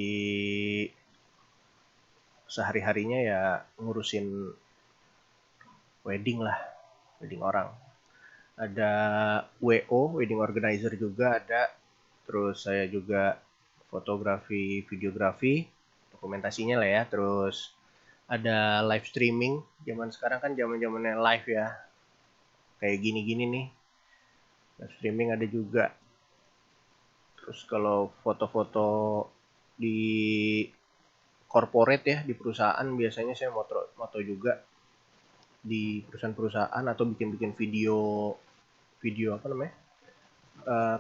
Speaker 1: sehari-harinya ya ngurusin wedding orang. Ada WO, wedding organizer juga ada. Terus saya juga fotografi, videografi, dokumentasinya lah ya. Terus ada live streaming. Zaman sekarang kan zaman-zamannya live ya. Kayak gini-gini nih. Live streaming ada juga. Terus kalau foto-foto di corporate ya, di perusahaan biasanya saya moto juga di perusahaan-perusahaan atau bikin video apa namanya?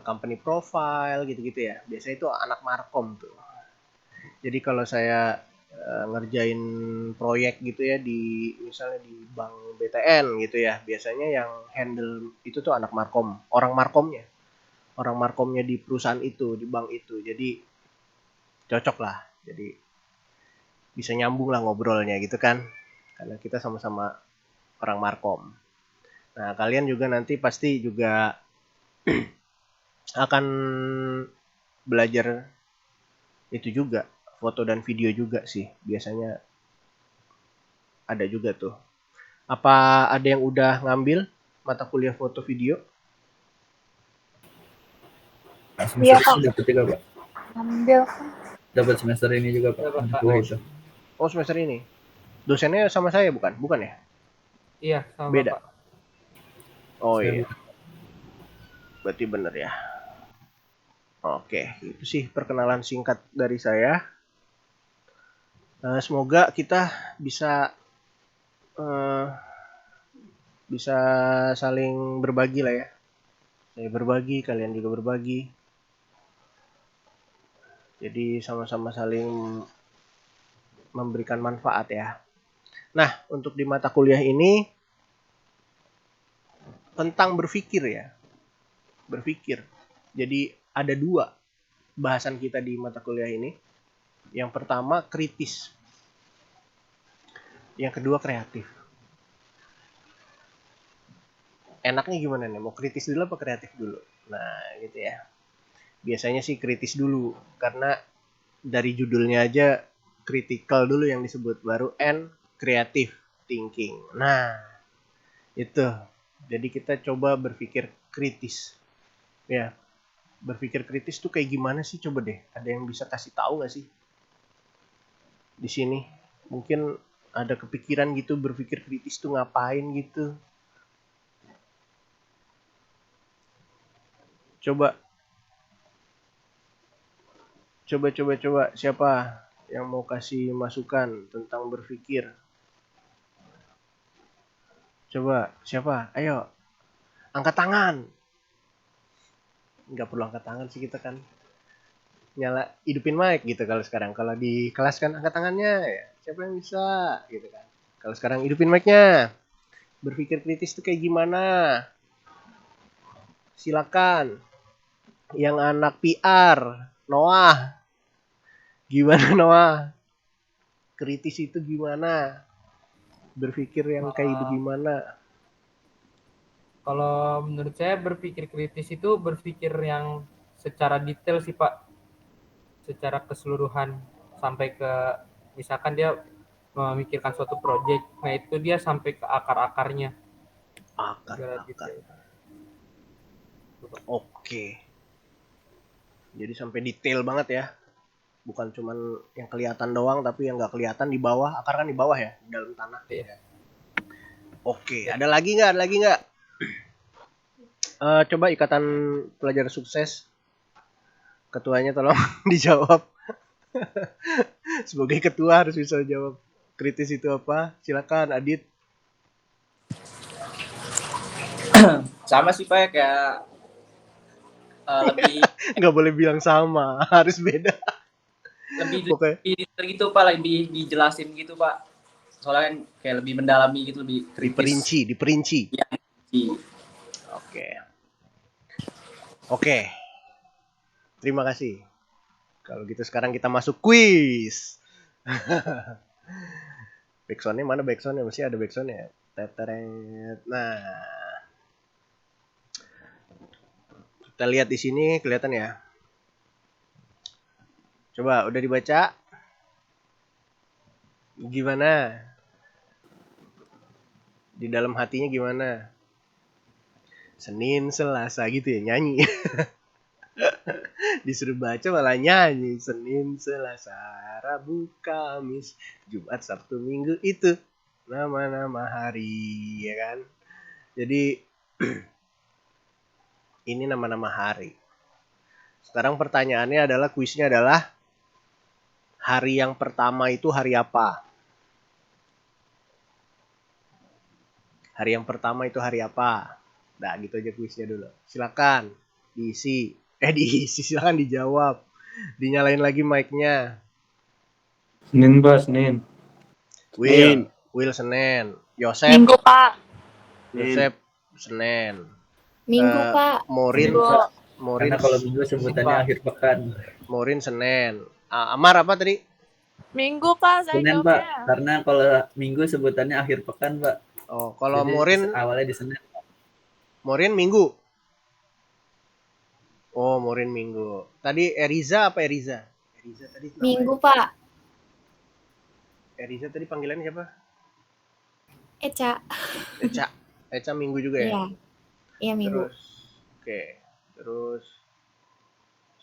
Speaker 1: Company profile gitu-gitu ya. Biasanya itu anak markom tuh. Jadi kalau saya ngerjain proyek gitu ya di misalnya di bank BTN gitu ya, biasanya yang handle itu tuh anak markom, orang markomnya di perusahaan itu, di bank itu. Jadi cocok lah, jadi bisa nyambung lah ngobrolnya gitu kan, karena kita sama-sama orang markom. Nah, kalian juga nanti pasti juga akan belajar itu juga, foto dan video juga sih, biasanya ada juga tuh. Apa ada yang udah ngambil mata kuliah foto video?
Speaker 3: Iya, Pak.
Speaker 2: Dapat juga, Pak.
Speaker 3: Ambil.
Speaker 2: Dapat semester ini juga, Pak.
Speaker 1: Oh, semester ini. Dosennya sama saya bukan? Bukan ya?
Speaker 8: Iya, sama
Speaker 1: beda.
Speaker 8: Bapak.
Speaker 1: Oh iya. Berarti bener ya. Oke, itu sih perkenalan singkat dari saya. Semoga kita bisa saling berbagi lah ya. Saya berbagi, kalian juga berbagi. Jadi sama-sama saling memberikan manfaat ya. Nah, untuk di mata kuliah ini tentang berpikir ya. Berpikir. Jadi ada 2 bahasan kita di mata kuliah ini. Yang pertama kritis. Yang kedua kreatif. Enaknya gimana nih? Mau kritis dulu apa kreatif dulu? Nah, gitu ya. Biasanya sih kritis dulu, karena dari judulnya aja critical dulu yang disebut, baru N creative thinking. Nah, itu. Jadi kita coba berpikir kritis. Ya. Berpikir kritis tuh kayak gimana sih? Coba deh, ada yang bisa kasih tahu nggak sih? Di sini mungkin ada kepikiran gitu, berpikir kritis tuh ngapain gitu. Coba siapa yang mau kasih masukan tentang berpikir? Coba siapa? Ayo, angkat tangan. Nggak perlu angkat tangan sih, kita kan hidupin mic gitu kalau sekarang. Kalau di kelas kan angkat tangannya ya. Siapa yang bisa gitu kan. Kalau sekarang hidupin mic-nya. Berpikir kritis itu kayak gimana? Silakan. Yang anak PR, Noah. Gimana Noah? Kritis itu gimana? Berpikir yang kayak itu gimana?
Speaker 8: Kalau menurut saya berpikir kritis itu berpikir yang secara detail sih Pak, secara keseluruhan sampai ke misalkan dia memikirkan suatu proyek, nah itu dia sampai ke akar-akarnya.
Speaker 1: Akar. Oke. Jadi sampai detail banget ya. Bukan cuman yang kelihatan doang, tapi yang nggak kelihatan di bawah. Akar kan di bawah ya, di dalam tanah.
Speaker 8: Iya.
Speaker 1: Oke, ada lagi nggak? Coba Ikatan Pelajar Sukses. Ketuanya tolong dijawab. Sebagai ketua harus bisa jawab kritis itu apa. Silakan Adit.
Speaker 10: Sama sih Pak, kayak lebih
Speaker 1: Nggak boleh bilang sama, harus beda.
Speaker 10: lebih gitu Pak, lebih dijelasin gitu Pak. Soalnya kan kayak lebih mendalami gitu, lebih kritis.
Speaker 1: Diperinci.
Speaker 10: Ya,
Speaker 1: Oke. Terima kasih. Kalau gitu sekarang kita masuk kuis. Backsoundnya mana backsoundnya? Mesti ada backsoundnya. Teteret. Nah, kita lihat di sini kelihatan ya. Coba udah dibaca? Gimana? Di dalam hatinya gimana? Senin, Selasa gitu ya, nyanyi. Disuruh baca malah nyanyi. Senin, Selasa, Rabu, Kamis, Jumat, Sabtu, Minggu, itu nama-nama hari, ya kan? Jadi ini nama-nama hari. Sekarang pertanyaannya adalah, kuisnya adalah hari yang pertama itu hari apa? Hari yang pertama itu hari apa? Nah, gitu aja kuisnya dulu. Silakan diisi. Silakan dijawab. Dinyalain lagi mic-nya.
Speaker 6: Senin Pak, Senin.
Speaker 1: Will Senin. Yosef
Speaker 3: Minggu, Pak.
Speaker 1: Yosef Senin.
Speaker 4: Minggu, Pak.
Speaker 1: Morin.
Speaker 2: Karena kalau minggu sebutannya akhir pekan.
Speaker 1: Morin Senin. Amar apa tadi?
Speaker 3: Minggu, Pak. Saya
Speaker 2: Senin,
Speaker 3: jawabnya.
Speaker 2: Pak. Karena kalau minggu sebutannya akhir pekan, Pak.
Speaker 1: Oh, kalau
Speaker 2: Jadi,
Speaker 1: Morin
Speaker 2: awalnya di Senin.
Speaker 1: Morin Minggu. Oh, Morin Minggu. Tadi Eriza apa Eriza? Eriza tadi.
Speaker 4: Minggu, Pak.
Speaker 1: Eriza tadi panggilannya siapa?
Speaker 4: Eca.
Speaker 1: Eca Minggu juga ya?
Speaker 4: Iya, Minggu.
Speaker 1: Terus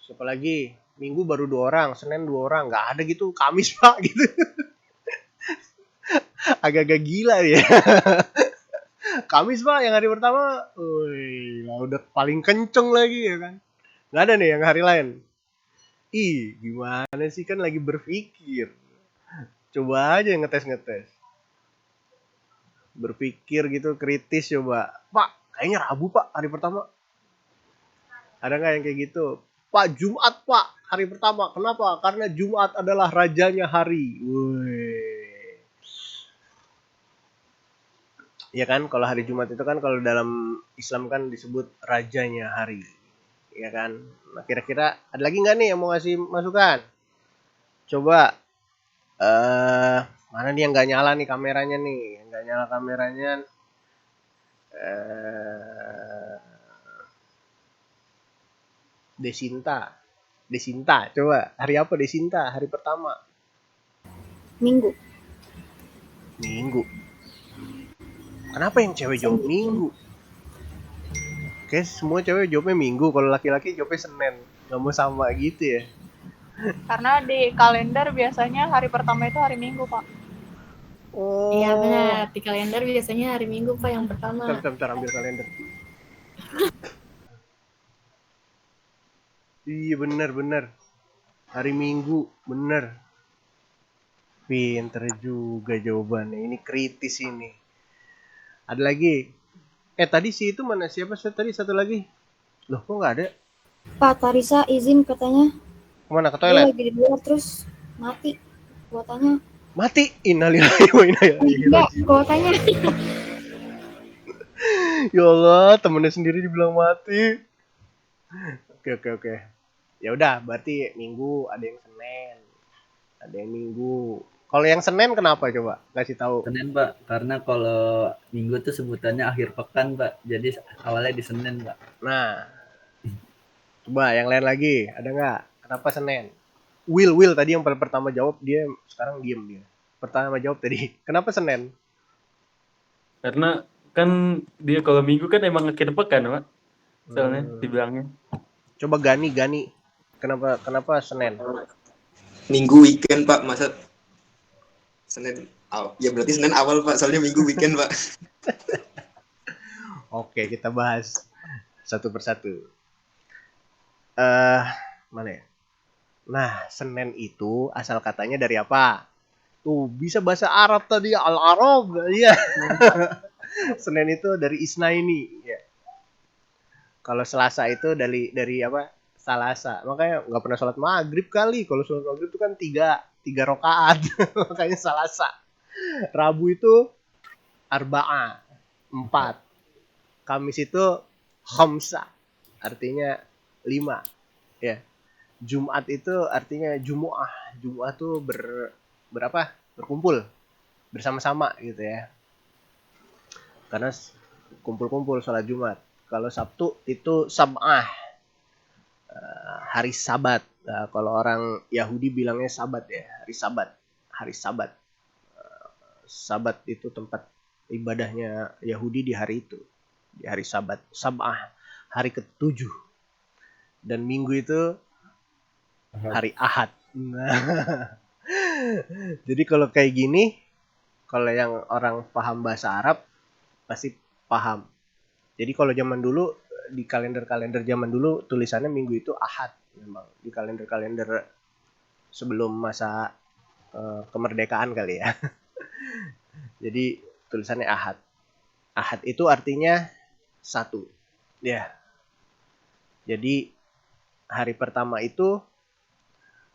Speaker 1: siapa lagi? Minggu baru 2 orang, Senin 2 orang, nggak ada gitu. Kamis Pak gitu. Agak-agak gila ya. Kamis Pak yang hari pertama, udah paling kenceng lagi ya kan. Nggak ada nih yang hari lain. Gimana sih, kan lagi berpikir. Coba aja ngetes. Berpikir gitu, kritis coba. Pak, kayaknya Rabu Pak hari pertama. Ada nggak yang kayak gitu? Pak, Jumat Pak hari pertama. Kenapa? Karena Jumat adalah rajanya hari. Ya kan, kalau hari Jumat itu kan kalau dalam Islam kan disebut rajanya hari. Ya kan? Nah, kira-kira ada lagi nggak nih yang mau ngasih masukan? Coba. Mana nih yang nggak nyala nih kameranya nih? Yang nggak nyala kameranya. Desinta, coba. Hari apa Desinta? Hari pertama.
Speaker 5: Minggu.
Speaker 1: Kenapa yang cewek jawab Minggu? Oke, semua cewek jawabnya Minggu. Kalau laki-laki jawabnya Senin. Gak mau sama gitu ya?
Speaker 3: Karena di kalender biasanya hari pertama itu hari Minggu, Pak.
Speaker 1: Oh.
Speaker 4: Iya benar. Di kalender biasanya hari Minggu, Pak, yang pertama.
Speaker 1: Bentar, ambil kalender. Iya benar. Hari Minggu, benar. Pinter juga jawabannya. Ini kritis ini. Ada lagi. Tadi si itu mana? Siapa tadi satu lagi? Loh, kok nggak ada?
Speaker 5: Pak Tarisa izin katanya.
Speaker 1: Kemana? Ke
Speaker 5: Dia
Speaker 1: toilet?
Speaker 5: lagi di luar terus mati kuotanya.
Speaker 1: Mati. Innalillahi wa inna ilaihi
Speaker 7: Enggak,
Speaker 1: raji'un.
Speaker 7: kuotanya.
Speaker 1: Ya Allah, temennya sendiri dibilang mati. Oke. Ya udah, berarti Minggu, ada yang Senin, ada yang Minggu. Kalau yang Senin kenapa coba? Kasih tahu.
Speaker 2: Senin, Pak. Karena kalau Minggu tuh sebutannya akhir pekan, Pak. Jadi awalnya di Senin, Pak.
Speaker 1: Nah, coba yang lain lagi, ada nggak? Kenapa Senin? Will tadi yang paling pertama jawab, dia sekarang diem dia. Pertama jawab tadi, kenapa Senin?
Speaker 6: Karena kan dia kalau Minggu kan emang akhir pekan, Pak. Soalnya dibilangnya.
Speaker 1: Coba Gani. Kenapa Senin?
Speaker 11: Minggu weekend, Pak. Masa Senin ya berarti Senin awal, Pak. Soalnya Minggu weekend, Pak.
Speaker 1: Oke, kita bahas satu persatu. Mana ya? Nah, Senin itu asal katanya dari apa? Tuh, bisa bahasa Arab tadi, Al-Arab. Iya. Senin itu dari Isnaini, ya. Kalau Selasa itu dari apa? Salasa. Makanya nggak pernah sholat maghrib kali. Kalau sholat maghrib itu kan tiga rakaat. Makanya Salasa. Rabu itu Arba'ah, 4. Kamis itu Khamsa, artinya 5. Ya. Jumat itu artinya Jumu'ah. Jumu'ah tuh berapa? Berkumpul bersama-sama gitu ya. Karena kumpul-kumpul sholat Jumat. Kalau Sabtu itu Sab'ah, hari Sabat. Nah, kalau orang Yahudi bilangnya Sabat ya, hari Sabat. Sabat itu tempat ibadahnya Yahudi di hari itu, di hari Sabat. Sab'ah, hari ke-7. Dan Minggu itu hari Ahad. Nah, jadi kalau kayak gini, kalau yang orang paham bahasa Arab pasti paham. Jadi kalau zaman dulu, di kalender-kalender zaman dulu tulisannya Minggu itu Ahad memang, di kalender-kalender sebelum masa kemerdekaan kali ya. Jadi tulisannya Ahad. Ahad itu artinya 1. Ya. Jadi hari pertama itu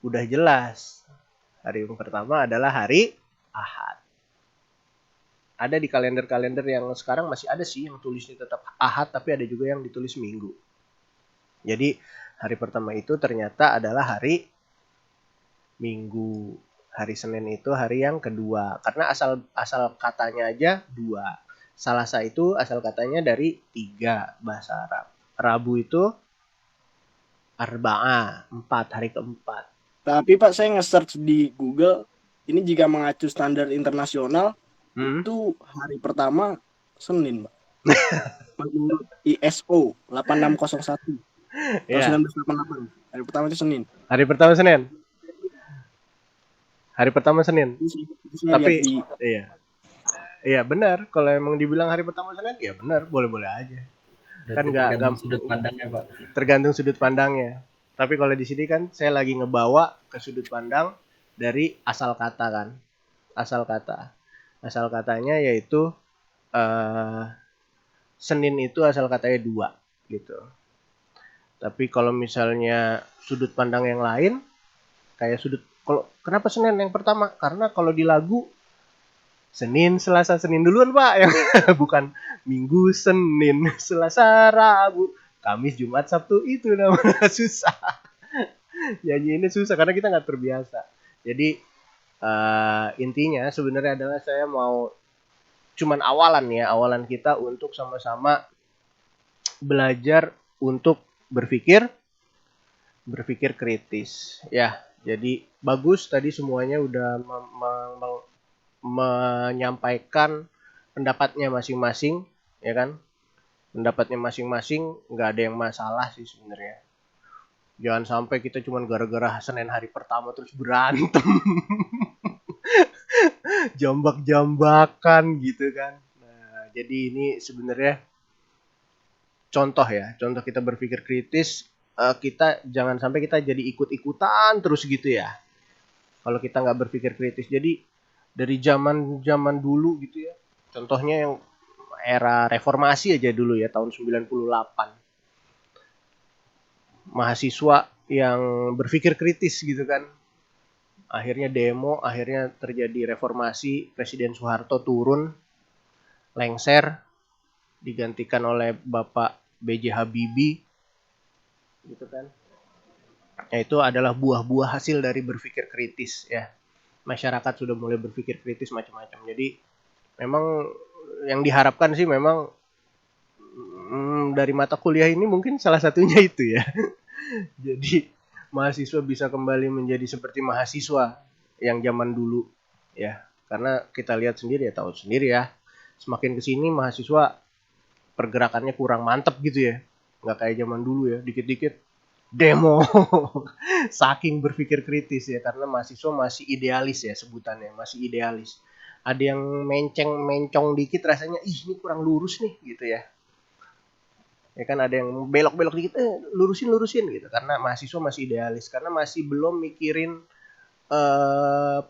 Speaker 1: udah jelas. Hari pertama adalah hari Ahad. Ada di kalender-kalender yang sekarang masih ada sih yang tulisnya tetap Ahad, tapi ada juga yang ditulis Minggu. Jadi hari pertama itu ternyata adalah hari Minggu. Hari Senin itu hari yang kedua. Karena asal katanya aja 2. Salasa itu asal katanya dari 3 bahasa Arab. Rabu itu Arba'ah, 4, hari keempat.
Speaker 9: Tapi Pak, saya nge-search di Google, ini jika mengacu standar internasional, itu hari pertama Senin, Pak. Menurut ISO 8601 tahun 1988. Hari pertama itu Senin.
Speaker 1: Hari pertama Senin. Hari pertama Senin. Tapi iya benar. Kalau emang dibilang hari pertama Senin, ya benar, boleh-boleh aja. Kan nggak
Speaker 2: sudut pandangnya, Pak.
Speaker 1: Tergantung sudut pandangnya. Tapi kalau di sini kan saya lagi ngebawa ke sudut pandang dari asal kata kan. Asal katanya yaitu Senin itu asal katanya 2 gitu. Tapi kalau misalnya sudut pandang yang lain, kayak kalau kenapa Senin yang pertama? Karena kalau di lagu Senin, Selasa, Senin duluan, Pak. Bukan Minggu, Senin, Selasa, Rabu, Kamis, Jumat, Sabtu, itu namanya susah. Nyanyi ini susah karena kita nggak terbiasa. Jadi intinya sebenarnya adalah saya mau cuman awalan kita untuk sama-sama belajar untuk berpikir kritis. Ya, jadi bagus tadi semuanya udah menyampaikan pendapatnya masing-masing, ya kan? Pendapatnya masing-masing, nggak ada yang masalah sih sebenarnya. Jangan sampai kita cuma gara-gara Senin hari pertama terus berantem. Jambak-jambakan gitu kan. Nah, jadi ini sebenarnya contoh kita berpikir kritis. Kita jangan sampai kita jadi ikut-ikutan terus gitu ya. Kalau kita nggak berpikir kritis. Jadi dari zaman dulu gitu ya. Contohnya yang era reformasi aja dulu ya, tahun 98. Mahasiswa yang berpikir kritis gitu kan. Akhirnya demo, akhirnya terjadi reformasi, Presiden Soeharto turun, lengser, digantikan oleh Bapak B.J. Habibie, gitu kan. Ya, itu adalah buah-buah hasil dari berpikir kritis ya. Masyarakat sudah mulai berpikir kritis macam-macam. Jadi memang yang diharapkan sih memang dari mata kuliah ini mungkin salah satunya itu ya. Jadi mahasiswa bisa kembali menjadi seperti mahasiswa yang zaman dulu ya. Karena kita lihat sendiri ya, tahu sendiri ya. Semakin kesini mahasiswa pergerakannya kurang mantep gitu ya. Nggak kayak zaman dulu ya, dikit-dikit demo. Saking berpikir kritis ya, karena mahasiswa masih idealis ya sebutannya, masih idealis. Ada yang mencong dikit rasanya, ih ini kurang lurus nih gitu ya. Ya kan ada yang belok-belok dikit, lurusin gitu. Karena mahasiswa masih idealis, karena masih belum mikirin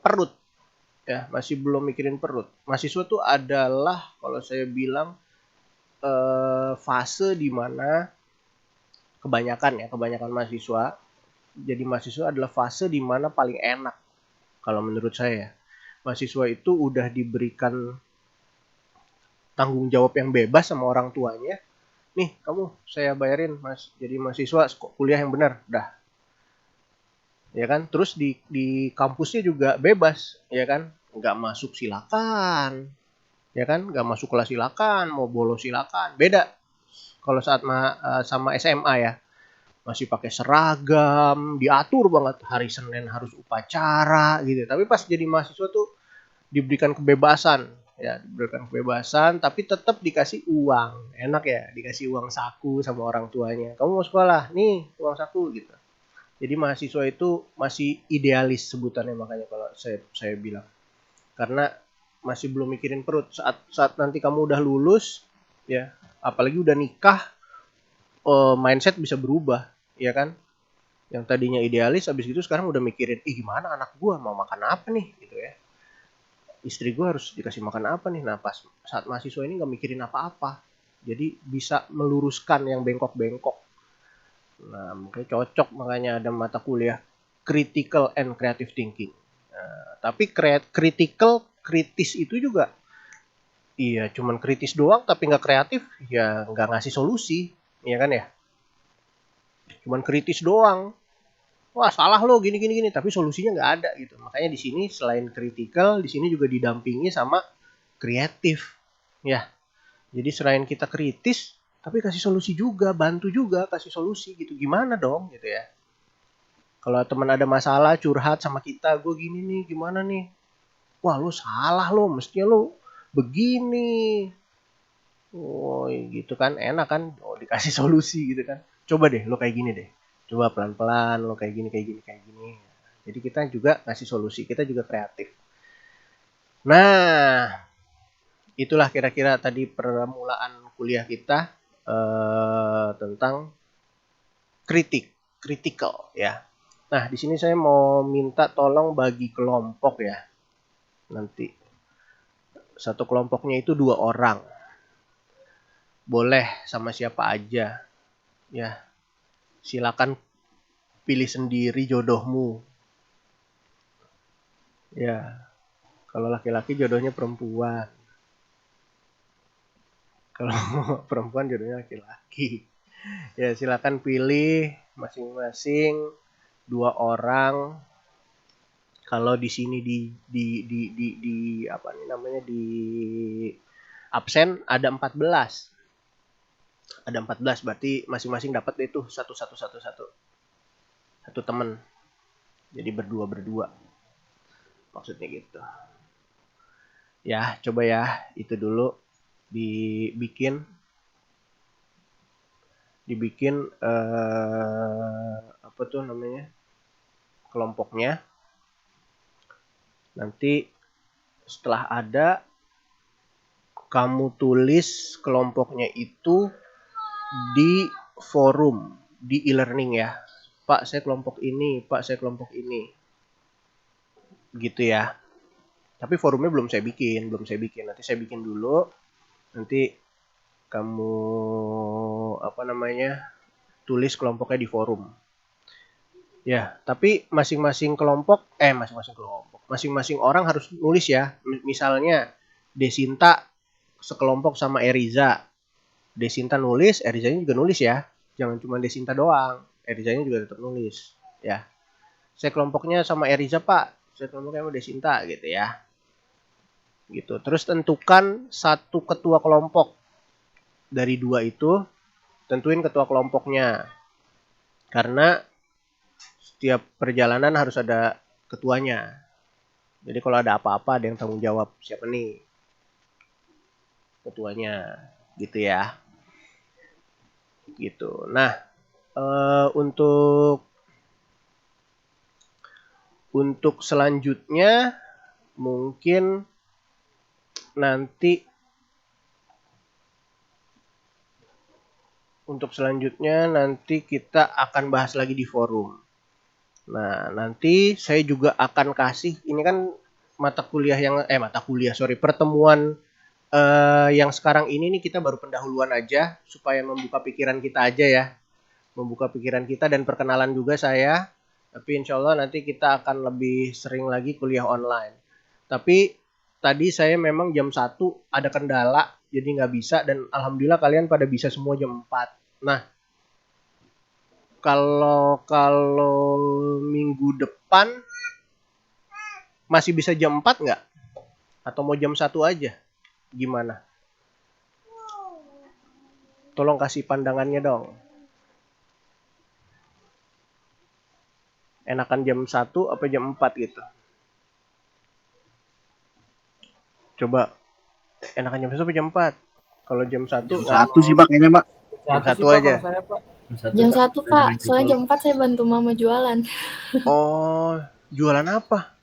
Speaker 1: perut. Ya, masih belum mikirin perut. Mahasiswa tuh adalah kalau saya bilang fase di mana kebanyakan mahasiswa, jadi mahasiswa adalah fase di mana paling enak kalau menurut saya. Mahasiswa itu udah diberikan tanggung jawab yang bebas sama orang tuanya. Nih kamu saya bayarin mas jadi mahasiswa kuliah yang benar, dah. Ya kan, terus di kampusnya juga bebas, ya kan, nggak masuk silakan, ya kan, nggak masuk kelas silakan, mau bolos silakan, beda. Kalau saat sama SMA ya, masih pakai seragam, diatur banget, hari Senin harus upacara gitu. Tapi pas jadi mahasiswa tuh diberikan kebebasan, ya, diberikan kebebasan, tapi tetap dikasih uang, enak ya, dikasih uang saku sama orang tuanya. Kamu mau sekolah, nih uang saku gitu. Jadi mahasiswa itu masih idealis sebutannya, makanya kalau saya bilang, karena masih belum mikirin perut. Saat nanti kamu udah lulus, ya, apalagi udah nikah, mindset bisa berubah, ya kan? Yang tadinya idealis, habis itu sekarang udah mikirin, gimana anak gua mau makan apa nih, gitu ya. Istri gua harus dikasih makan apa nih. Nah pas saat mahasiswa ini nggak mikirin apa-apa, jadi bisa meluruskan yang bengkok-bengkok. Nah, mungkin cocok makanya ada mata kuliah critical and creative thinking. Nah, tapi kritis itu juga, iya cuman kritis doang tapi nggak kreatif, ya nggak ngasih solusi, iya kan ya? Cuman kritis doang, wah salah lo gini, tapi solusinya nggak ada gitu. Makanya di sini selain critical, di sini juga didampingi sama kreatif, ya. Jadi selain kita kritis, tapi kasih solusi juga, bantu juga kasih solusi gitu. Gimana dong gitu ya. Kalau teman ada masalah curhat sama kita, gue gini nih, gimana nih? Wah lu salah lo, mestinya lo begini. Oh gitu kan, enak kan? Oh dikasih solusi gitu kan. Coba deh lo kayak gini deh. Coba pelan-pelan lo kayak gini. Jadi kita juga ngasih solusi, kita juga kreatif. Nah, itulah kira-kira tadi permulaan kuliah kita tentang critical ya. Nah, di sini saya mau minta tolong bagi kelompok ya. Nanti satu kelompoknya itu 2 orang. Boleh sama siapa aja. Ya. Silakan pilih sendiri jodohmu. Ya. Kalau laki-laki jodohnya perempuan. Kalau perempuan jodohnya laki-laki. Ya silakan pilih masing-masing 2 orang. Kalau di sini di apa nih namanya, di absen ada 14. Ada 14 berarti masing-masing dapat itu satu teman. Jadi berdua. Maksudnya gitu. Ya, coba ya itu dulu dibikin apa tuh namanya, kelompoknya. Nanti setelah ada, kamu tulis kelompoknya itu di forum, di e-learning ya. Pak saya kelompok ini, Pak saya kelompok ini, gitu ya. Tapi forumnya belum saya bikin. Nanti saya bikin dulu. Nanti kamu tulis kelompoknya di forum. Ya, tapi masing-masing orang harus nulis ya. Misalnya Desinta sekelompok sama Eriza. Desinta nulis, Erizanya juga nulis ya. Jangan cuma Desinta doang. Erizanya juga tetap nulis ya. Saya kelompoknya sama Eriza, Pak. Saya kelompoknya sama Desinta gitu ya. Gitu. Terus tentukan satu ketua kelompok. Dari 2 itu tentuin ketua kelompoknya. Karena setiap perjalanan harus ada ketuanya. Jadi kalau ada apa-apa ada yang tanggung jawab. Siapa nih? Ketuanya. Gitu ya. Gitu. Nah, untuk selanjutnya mungkin nanti kita akan bahas lagi di forum. Nah, nanti saya juga akan kasih, ini kan pertemuan yang sekarang ini nih kita baru pendahuluan aja supaya membuka pikiran kita aja ya. Membuka pikiran kita dan perkenalan juga saya. Tapi insya Allah nanti kita akan lebih sering lagi kuliah online. Tapi tadi saya memang jam 1 ada kendala jadi nggak bisa dan alhamdulillah kalian pada bisa semua jam 4. Nah, kalau minggu depan masih bisa jam 4 nggak? Atau mau jam 1 aja? Gimana? Tolong kasih pandangannya dong. Enakan jam 1 apa jam 4 gitu? Coba. Enakan jam 1 apa jam 4? Kalau jam 1
Speaker 9: jam 1 sih Pak kayaknya Pak.
Speaker 1: Jam 1 aja.
Speaker 4: Jam 1 Pak, soalnya jam 4 saya bantu mama jualan.
Speaker 1: Oh, jualan apa?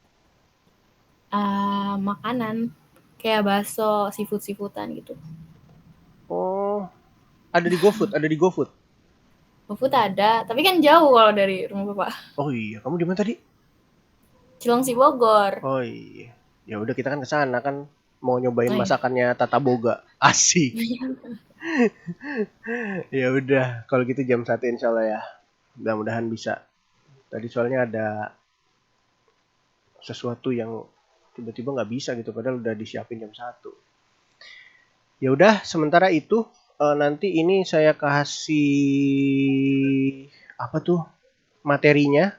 Speaker 4: Makanan kayak bakso, seafood-seafoodan gitu.
Speaker 1: Oh, ada di GoFood,
Speaker 4: GoFood ada, tapi kan jauh kalau dari rumah Bapak.
Speaker 1: Oh iya, kamu di mana tadi?
Speaker 4: Cilengsi Bogor.
Speaker 1: Oh iya. Ya udah kita kan ke sana kan mau nyobain masakannya Tata Boga. Asik. Ya udah, kalau gitu jam 1 insyaallah ya. Mudah-mudahan bisa. Tadi soalnya ada sesuatu yang tiba-tiba nggak bisa gitu padahal udah disiapin jam 1. Ya udah, sementara itu nanti ini saya kasih materinya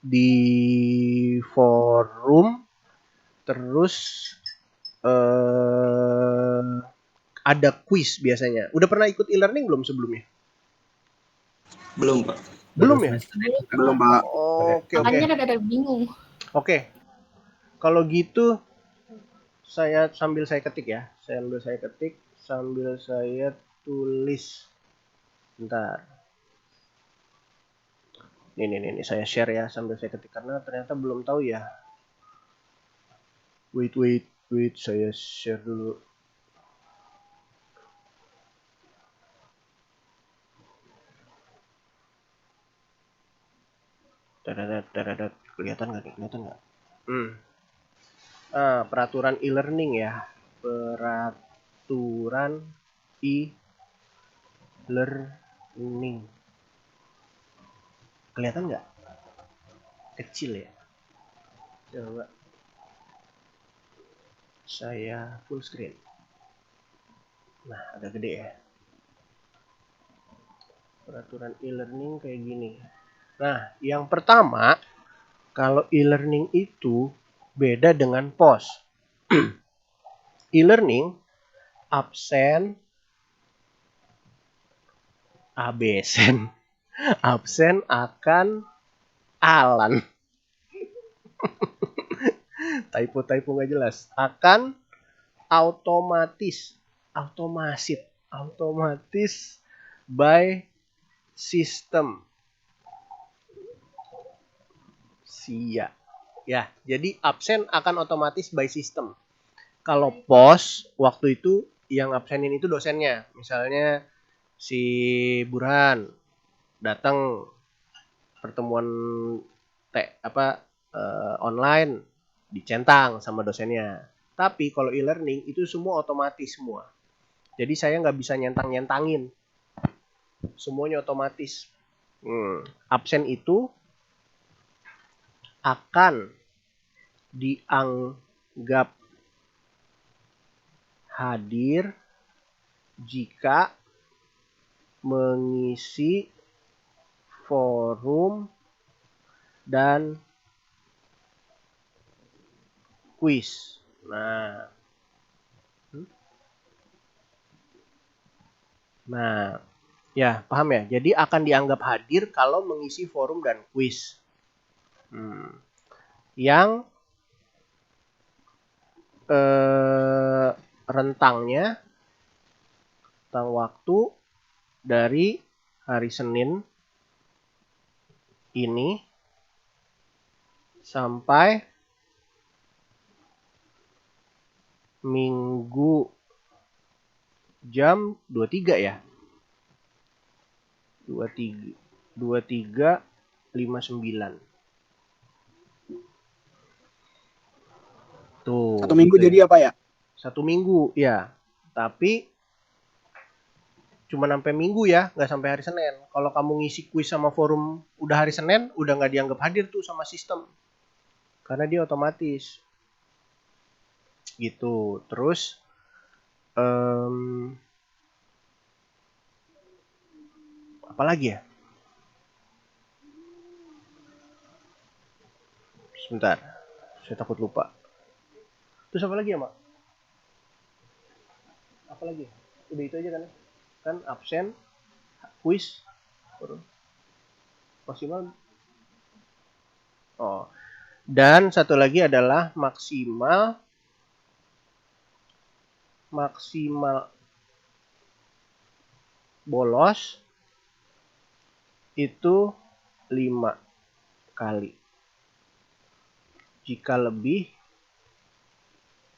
Speaker 1: di forum. Terus ada quiz biasanya. Udah pernah ikut e-learning belum sebelumnya?
Speaker 11: Belum, Pak.
Speaker 1: Belum ya?
Speaker 9: Belum, Pak.
Speaker 1: Oke.
Speaker 4: Makanya ada bingung.
Speaker 1: Oke. Kalau gitu sambil saya ketik ya. Sambil saya tulis. Bentar. Ini saya share ya sambil saya ketik karena ternyata belum tahu ya. Wait, saya share dulu. Kelihatan nggak? Peraturan e-learning ya. Peraturan e-learning. Kelihatan nggak? Kecil ya. Coba. Saya full screen. Nah, agak gede ya. Peraturan e-learning kayak gini. Nah, yang pertama, kalau e-learning itu beda dengan POS. E-learning, absen akan alan. Typo nggak jelas. Akan otomatis by system. Ya, jadi absen akan otomatis by system. Kalau POS waktu itu yang absenin itu dosennya. Misalnya si Burhan datang pertemuan online dicentang sama dosennya. Tapi kalau e-learning itu semua otomatis semua. Jadi saya nggak bisa nyentangin. Semuanya otomatis. Absen itu akan dianggap hadir jika mengisi forum dan kuis. Nah, ya paham ya. Jadi akan dianggap hadir kalau mengisi forum dan kuis. Yang rentang waktu dari hari Senin ini sampai Minggu jam 23 ya. 23.59. Tuh.
Speaker 9: 1 minggu
Speaker 1: gitu
Speaker 9: jadi apa ya?
Speaker 1: 1 minggu ya. Tapi cuma sampai Minggu ya, nggak sampai hari Senin. Kalau kamu ngisi kuis sama forum udah hari Senin, udah nggak dianggap hadir tuh sama sistem. Karena dia otomatis. Gitu. Terus apa lagi ya? Sebentar. Saya takut lupa. Terus apa lagi ya, Mak? Apa lagi? Udah itu aja kan? Kan absen, kuis, maksimal. Oh. Dan satu lagi adalah maksimal bolos itu 5 kali. Jika lebih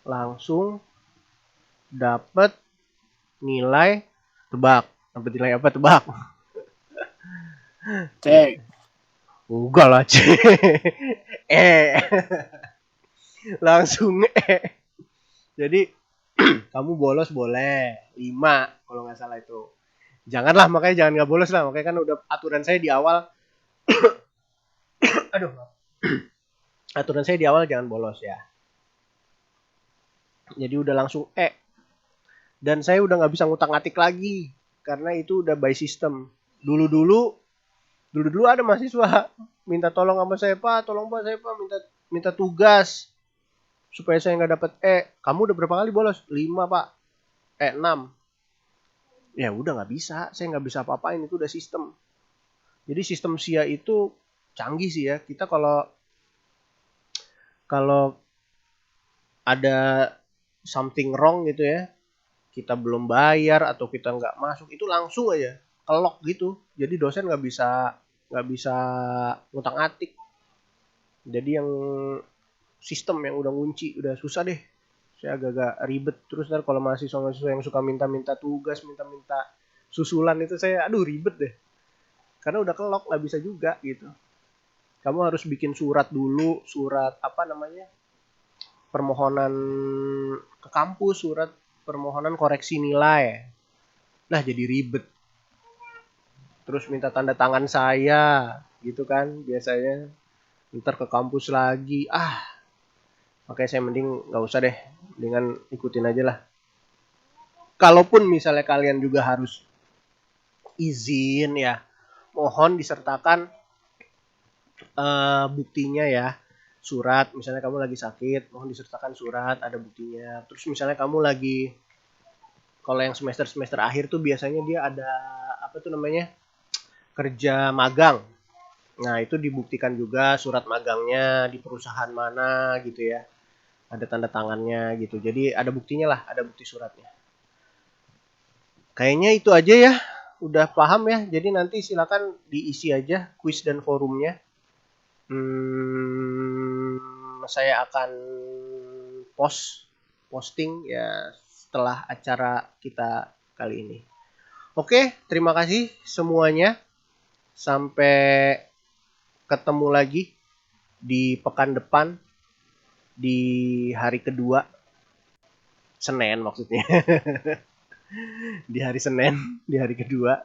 Speaker 1: langsung dapat nilai tebak. Dapat nilai apa tebak?
Speaker 9: Cek.
Speaker 1: Enggak lah, cek. Langsung Jadi kamu bolos boleh 5 kalau nggak salah itu. Janganlah, makanya jangan nggak bolos lah. Makanya kan udah aturan saya di awal. Aduh. Aturan saya di awal jangan bolos ya. Jadi udah langsung Dan saya udah nggak bisa ngutak-ngatik lagi karena itu udah by system. Dulu ada mahasiswa minta tolong sama saya, Pak, tolong Pak, saya Pak minta tugas supaya saya nggak dapat Kamu udah berapa kali bolos? 5 Pak. 6. Ya udah nggak bisa, saya nggak bisa apa-apain, itu udah sistem. Jadi sistem SIA itu canggih sih ya. Kita kalau ada something wrong gitu ya, kita belum bayar atau kita nggak masuk, itu langsung aja kelok gitu. Jadi dosen nggak bisa ngutak-ngatik. Jadi yang sistem yang udah ngunci udah susah deh. Saya agak-agak ribet. Terus ntar kalau mahasiswa yang suka minta-minta tugas, minta-minta susulan itu saya ribet deh. Karena udah kelok, nggak bisa juga gitu. Kamu harus bikin surat dulu, surat permohonan ke kampus, surat permohonan koreksi nilai. Nah, jadi ribet. Terus minta tanda tangan saya, gitu kan biasanya. Ntar ke kampus lagi. Makanya saya mending nggak usah deh, dengan ikutin aja lah. Kalaupun misalnya kalian juga harus izin ya, mohon disertakan buktinya ya. Surat, misalnya kamu lagi sakit, mohon disertakan surat, ada buktinya. Terus misalnya kamu lagi, kalau yang semester akhir tuh biasanya dia ada kerja magang. Nah, itu dibuktikan juga surat magangnya di perusahaan mana gitu ya. Ada tanda tangannya gitu. Jadi ada buktinya lah, ada bukti suratnya. Kayaknya itu aja ya. Udah paham ya. Jadi nanti silakan diisi aja kuis dan forumnya. Saya akan posting ya setelah acara kita kali ini. Oke, terima kasih semuanya. Sampai ketemu lagi di pekan depan, di hari kedua, Senin maksudnya. Di hari Senin, di hari kedua.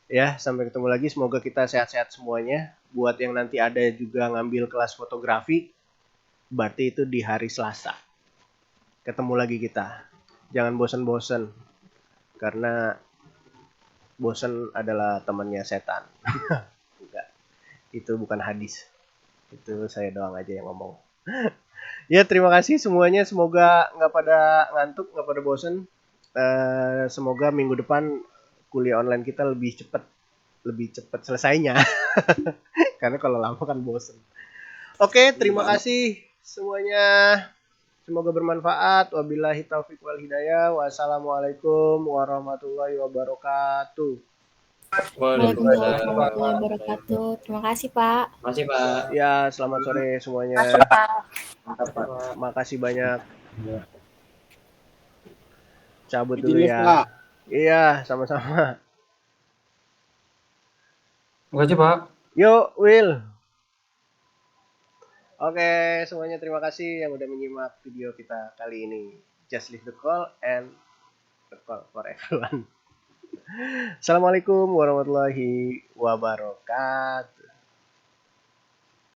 Speaker 1: Ya, sampai ketemu lagi. Semoga kita sehat-sehat semuanya. Buat yang nanti ada juga ngambil kelas fotografi, berarti itu di hari Selasa. Ketemu lagi kita. Jangan bosan-bosan, karena bosan adalah temannya setan. Enggak, itu bukan hadis. Itu saya doang aja yang ngomong. Ya, terima kasih semuanya. Semoga nggak pada ngantuk, nggak pada bosan. Semoga minggu depan kuliah online kita lebih cepat selesainya. Karena kalau lama kan bosen. Oke, terima kasih semuanya. Semoga bermanfaat. Wabillahi taufiq wal hidayah. Wassalamualaikum warahmatullahi wabarakatuh.
Speaker 4: Waalaikumsalam warahmatullahi wabarakatuh. Terima kasih, Pak.
Speaker 10: Terima kasih, Pak.
Speaker 1: Ya, selamat sore semuanya. Makasih banyak. Cabut dulu
Speaker 9: Izin,
Speaker 1: ya.
Speaker 9: Pak.
Speaker 1: Iya, sama-sama.
Speaker 6: Makasih, Pak.
Speaker 1: Yuk, Will. Oke, semuanya terima kasih yang udah menyimak video kita kali ini. Just leave the call and the call for everyone. Assalamualaikum warahmatullahi wabarakatuh.